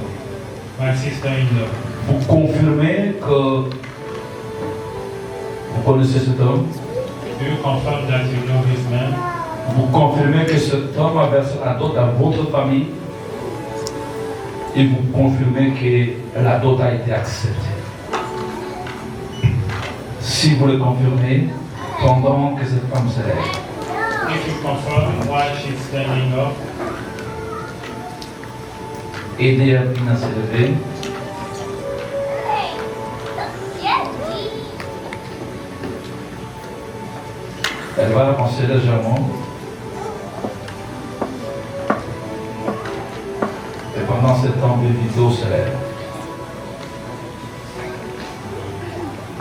S5: My sister-in-law.
S4: Vous confirmez que vous connaissez cet homme?
S5: Do you confirm that you know this man?
S4: Vous confirmez que cet homme a versé la dot dans votre famille? Et vous confirmez que la dot a été acceptée? Si vous le confirmez, pendant que cette femme se lève,
S5: If you confirm why she's standing up,
S4: aidez Alphine à se lever. Elle va avancer légèrement. Et pendant ce temps, le vidéo se lève.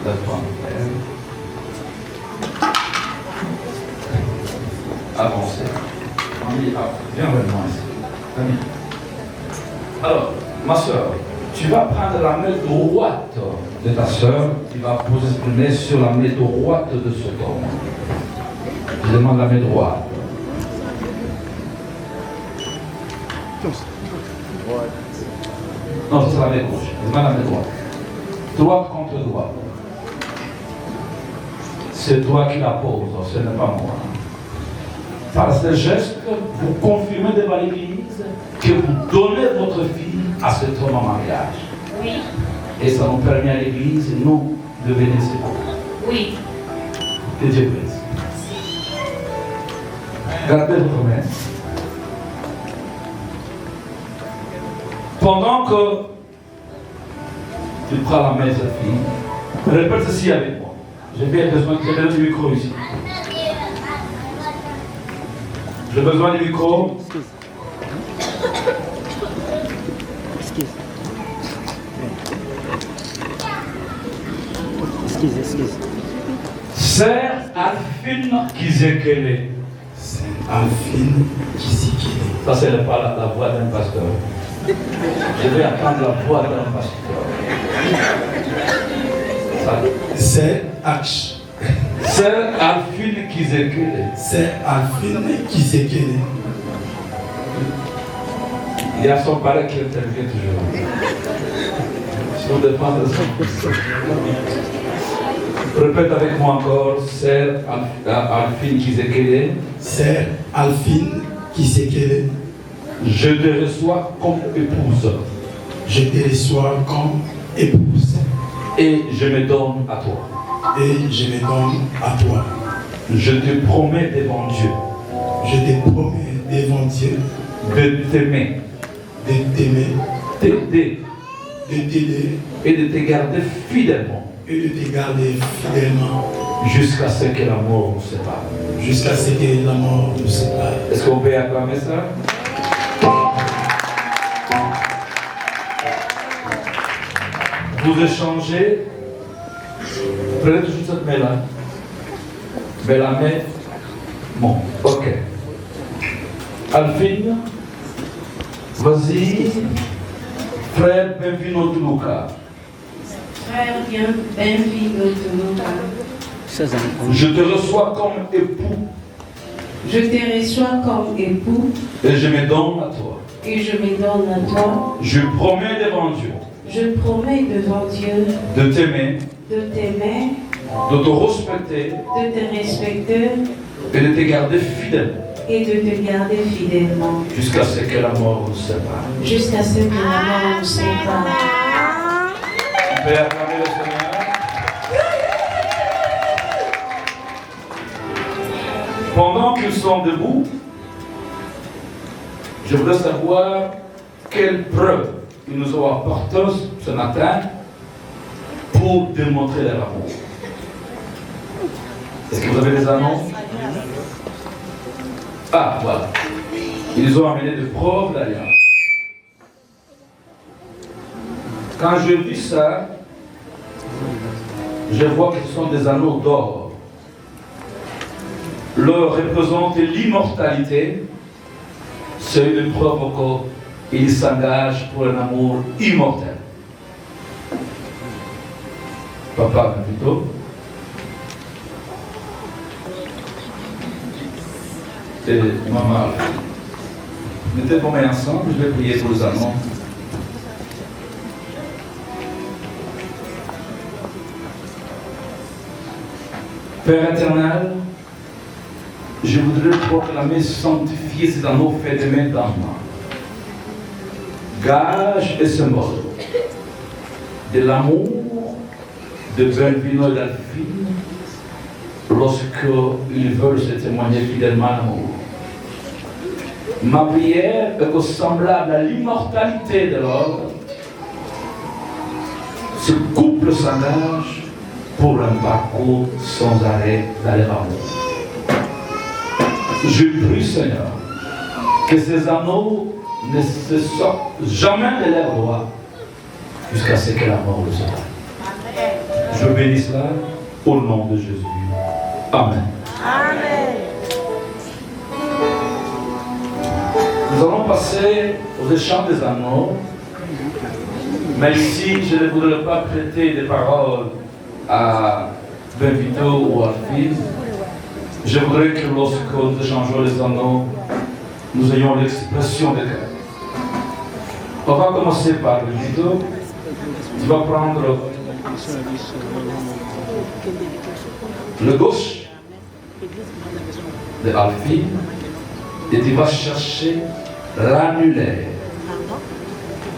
S4: La femme lève. Avancez. Viens avec moi ici. Viens. Alors, ma soeur, tu vas prendre la main droite de ta soeur, tu vas positionner sur la main droite de cet homme. Je demande la main droite. Non, c'est la main gauche. Je demande la main droite. Droite contre droite. C'est toi qui la poses, ce n'est pas moi. Par ce geste, vous confirmez devant l'Église que vous donnez votre fille à cet homme en mariage.
S2: Oui,
S4: Et ça nous permet à l'Église, nous, de venir ses parents.
S2: oui.
S4: Que Dieu bénisse. Gardez votre main. Pendant que tu prends la main de cette fille, répète ceci avec moi. J'ai bien besoin du micro ici. J'ai besoin du micro. Sœur Alphine Kizekele.
S1: Alphine Kisekele.
S6: Ça, c'est pas la voix d'un pasteur. Je vais attendre la voix d'un pasteur.
S1: C'est H.
S6: C'est Alphine Kisekele.
S1: C'est Alphine Kisekele.
S6: Il y a son père qui intervient toujours. Sur le dépend de ça. Répète avec moi encore, c'est Alphine Kisekele.
S1: C'est Alphine Kisekele.
S6: Je te reçois comme épouse.
S1: Je te reçois comme épouse.
S6: Et je me donne à toi.
S1: Et je me donne à toi.
S6: Je te promets devant Dieu.
S1: Je te promets devant Dieu
S6: De t'aimer.
S1: de t'aimer,
S6: T'aider.
S1: de t'aider
S6: Et de te garder fidèlement.
S1: et de te garder fidèlement
S6: Jusqu'à ce que la mort nous sépare.
S1: jusqu'à ce que la mort nous sépare.
S6: Est-ce qu'on peut acclamer ça? Vous échangez. Prenez toujours cette main-là. Mais la main. Bon, ok. Alphine, vas-y. Frère Benvino Tuluka.
S2: Frère Benvino Tuluka.
S6: Je te reçois comme époux
S2: Je te reçois comme époux
S6: et je me donne à toi.
S2: et je me donne à toi.
S6: Je promets devant Dieu
S2: Je promets devant Dieu
S6: de t'aimer,
S2: de t'aimer,
S6: de te respecter
S2: de te respecter
S6: et de te garder fidèle
S2: et de te garder fidèlement
S6: jusqu'à ce que la mort nous sépare.
S2: jusqu'à ce que la mort nous sépare.
S6: On peut acclamer le Seigneur. Pendant qu'ils sont debout, je voudrais savoir quelle preuve ils nous ont apporté ce matin pour démontrer leur amour. Est-ce que vous avez des annonces? Ah, voilà. Ils ont amené des preuves d'alliance. Quand je vis ça, je vois que ce sont des anneaux d'or. L'or représente l'immortalité. C'est une preuve qu'ils s'engagent pour un amour immortel. Papa, plutôt. Et maman. Mettez vos mains ensemble, je vais prier pour les anneaux. Père éternel, je voudrais proclamer, sanctifier ces anneaux faits de main dans moi. Gage et symbole de l'amour de Benvino et d'Alphine lorsqu'ils veulent se témoigner fidèlement l'amour. Ma prière est que, semblable à l'immortalité de l'ordre, ce couple s'engage pour un parcours sans arrêt dans leur amour. Je prie, Seigneur, que ces anneaux ne se sortent jamais de leurs doigts jusqu'à ce que la mort le sépare. Je bénis cela au nom de Jésus. Amen.
S2: Amen.
S6: Nous allons passer aux échanges des anneaux. Mais ici, je ne voudrais pas prêter des paroles à Benvino ou à Alphine. Je voudrais que lorsque nous échangeons les anneaux, nous ayons l'expression de cœur. On va commencer par Benvino. Tu vas prendre le gauche de Alphine et tu vas chercher l'annulaire.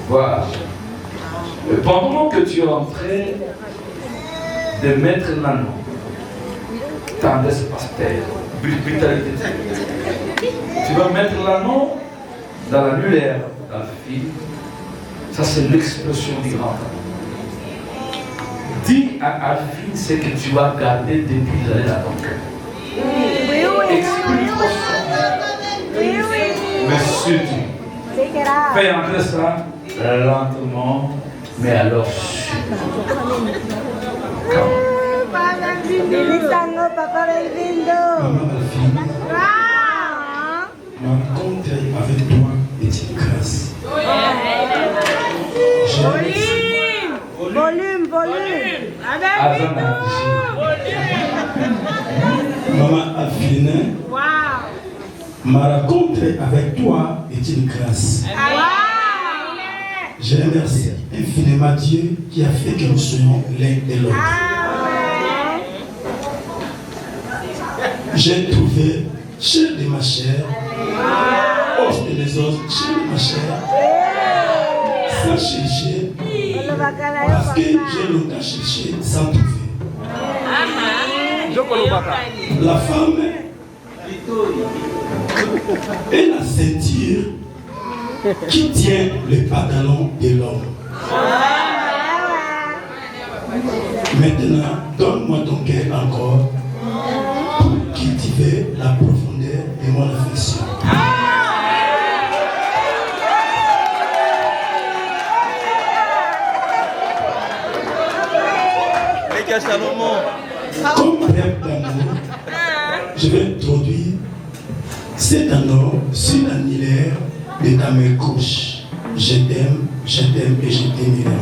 S6: Voilà. Et pendant que tu es en train de mettre l'anneau, tendresse pasteur, brutalité, tu vas mettre l'anneau dans l'annulaire d'Alphine. Ça, c'est l'expression du grand amour. Dis à Alphine ce que tu as gardé depuis les années dans ton cœur. Explique-toi ça. Mais surtout, fais entrer ça lentement, mais alors
S1: Maman Alphine,
S7: ma rencontre avec toi est une grâce.
S8: Volume.
S7: Maman Alphine, ma rencontre avec toi est une grâce. Je remercie infiniment Dieu qui a fait que nous soyons l'un et l'autre. J'ai trouvé chair de ma chair, os de mes os, chair de ma chair, sans chercher, parce que j'ai longtemps cherché sans trouver. La femme est la ceinture qui tient le pantalon de l'homme. Maintenant, donne-moi ton cœur encore pour cultiver la profondeur de mon affection. Comme rêve d'amour, je vais introduire cet anneau sur l'annulaire de ta main gauche. Je t'aime et je t'aimerai.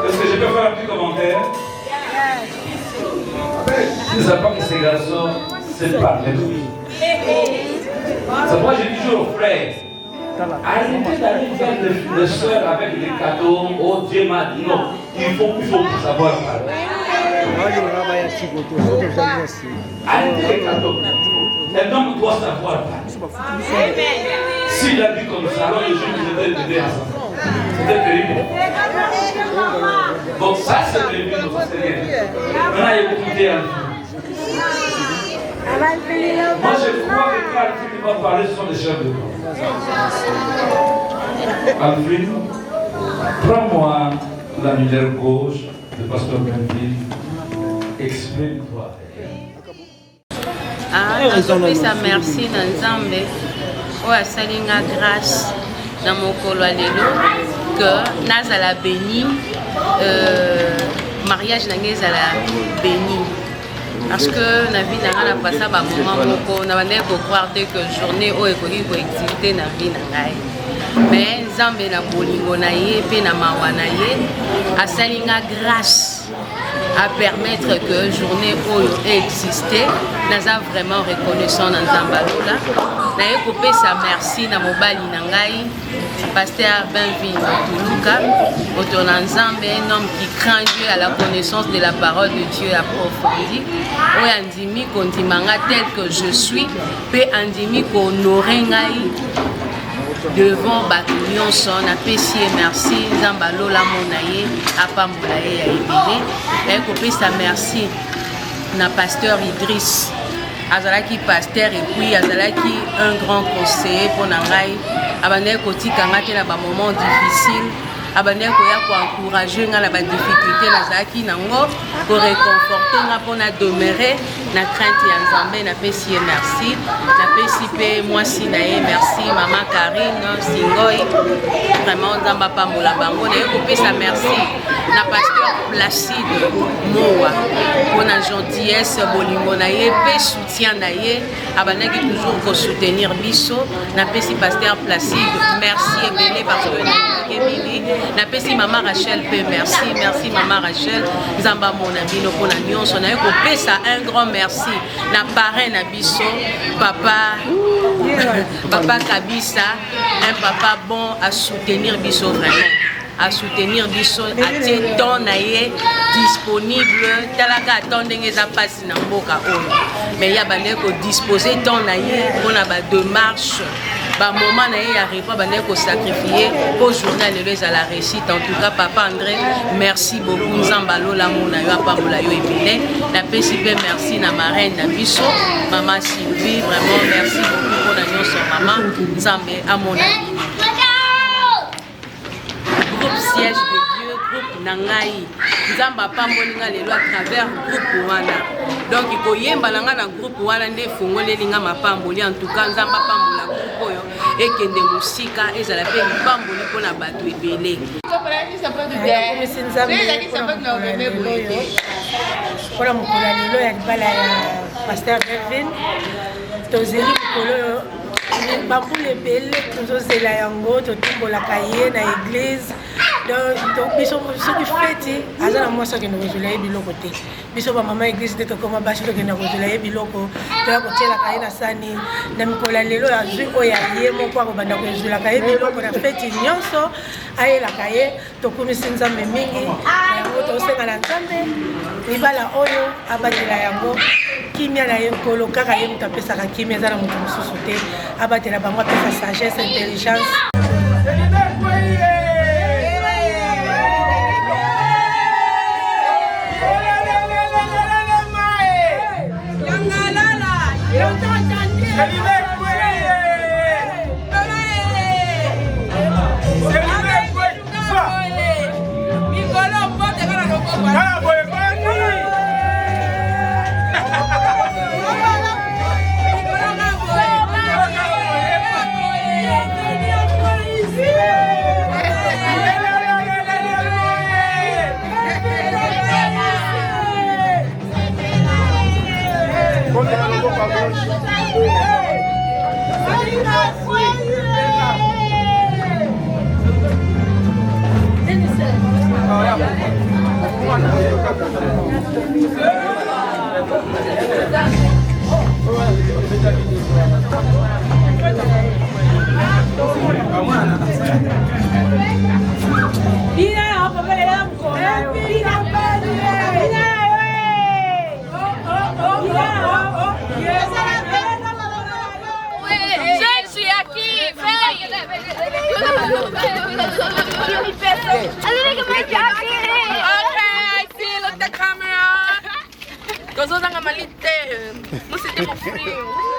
S6: Est-ce que je peux faire un petit commentaire? Je ne sais pas que ces garçons se parlent. C'est pourquoi je dis toujours aux frères, arrêtez d'aller faire des soeurs avec des cadeaux. Oh Dieu m'a dit non, il faut savoir parler. Arrêtez les cadeaux. Un homme doit savoir parler. S'il a dit comme ça, alors le jour où je vais aider ensemble. C'était terrible. Donc ça c'est terrible, notre Seigneur. Maintenant écoutez moi je crois que quand Alfred va parler, ce sont des chefs de corps. Alfred, prends-moi l'annulaire gauche de Pasteur Benville. Exprime-toi.
S9: Nakopesa merci na Nzambe oyo asalinga grâce na mokolo ya lelo que nazala béni mariage nange ezala béni parce que na vie nanga na pasa ba moment moko na bandeki kocroire te que journée oyo ekoki koexiste na vie na ngai mais Nzambe na bolingo na ye mpe na mawa na ye asalinga grâce à permettre que journée oyo existé naza vraiment reconnaissant na Nzambe alola naye kopesa merci na mobali na ngai Pasteur Benville Tuluka moto na Nzambe, un homme qui craint Dieu à la connaissance de la parole de Dieu approfondie oyo andimi kondimanga tel que je suis pe andimi kohonorer ngai devant bato nyonso napesi ye merci Nzambe alola mona ye apambola ye ya ebele naye kopesa merci na Pasteur Idriss azalaki pasteur et puis azalaki un grand conseiller pour na ngai abandaki kotikanga te na bamoment difficile abandaki koya koencourage nga na badifficulté nazalaki nango koreconforte nga mpona demeurer na crainte ya Nzambe napesi ye merci napesi mpe mwasi na ye merci mama Karine Singoi vraiment Nzambe apambola bango naye kopesa merci na Pasteur Placide Moa mpona gentillesse bolingo na ye mpe soutien na ye abandaki toujours kosoutenir biso napesi Pasteur Placide merci ebele parce que nakemili napesi mama Rachel mpe merci mama Rachel Nzambe amona bino mpona nyonso naye kopesa un grand merci na parrain na biso papa Kabisa un papa bon à soutenir biso vraiment à soutenir biso atie temps na ye disponible talaka temps ndenge eza pasi na mboka oyo mais ya bandeko disposer temps na ye mpona ba démarche moment na ye ya repas bande ko sacrifier pour journée lelo ezala réussite. En tout cas papa André merci beaucoup nzamba lola mona yo apambola yo ebele na pesi pe merci na marraine na biso maman Sylvie vraiment merci beaucoup pour la nyonso maman nzambe amona groupe siège de Dieu groupe nangai nzamba pambolinga lelo à travers groupe wana donc ikoyemba nanga na groupe wana nde fongolelinga mapamboli en tout cas nzamba pambola groupe oyo ekende musika ezala pe pamboli mpona bato ebele
S8: mpona mokolo ya lelo ya libala ya Pasteur Melvin tozeli mokolo oyo bambula ebele tozozela yango totimbolaka ye na église donc biso soki feti aza na mwasi okende kozela ye biloko te biso bamama église te tokoma basi tokende kozela ye biloko toya kotielaka ye na sani na mikolo ya lelo azwi oyo ye moko akobanda kozwelaka ye biloko na feti nyonso ayelaka ye tokumisi nzambe mingi yango tosenga na nzambe libala oyo abatela yango kimia na ye nkolo kaka ye moto apesaka kimia eza na moto mosusu te abatela bango apesa sagesse intelligence.
S9: Okay, see, look the camera. Goes on a malite. Must it be free.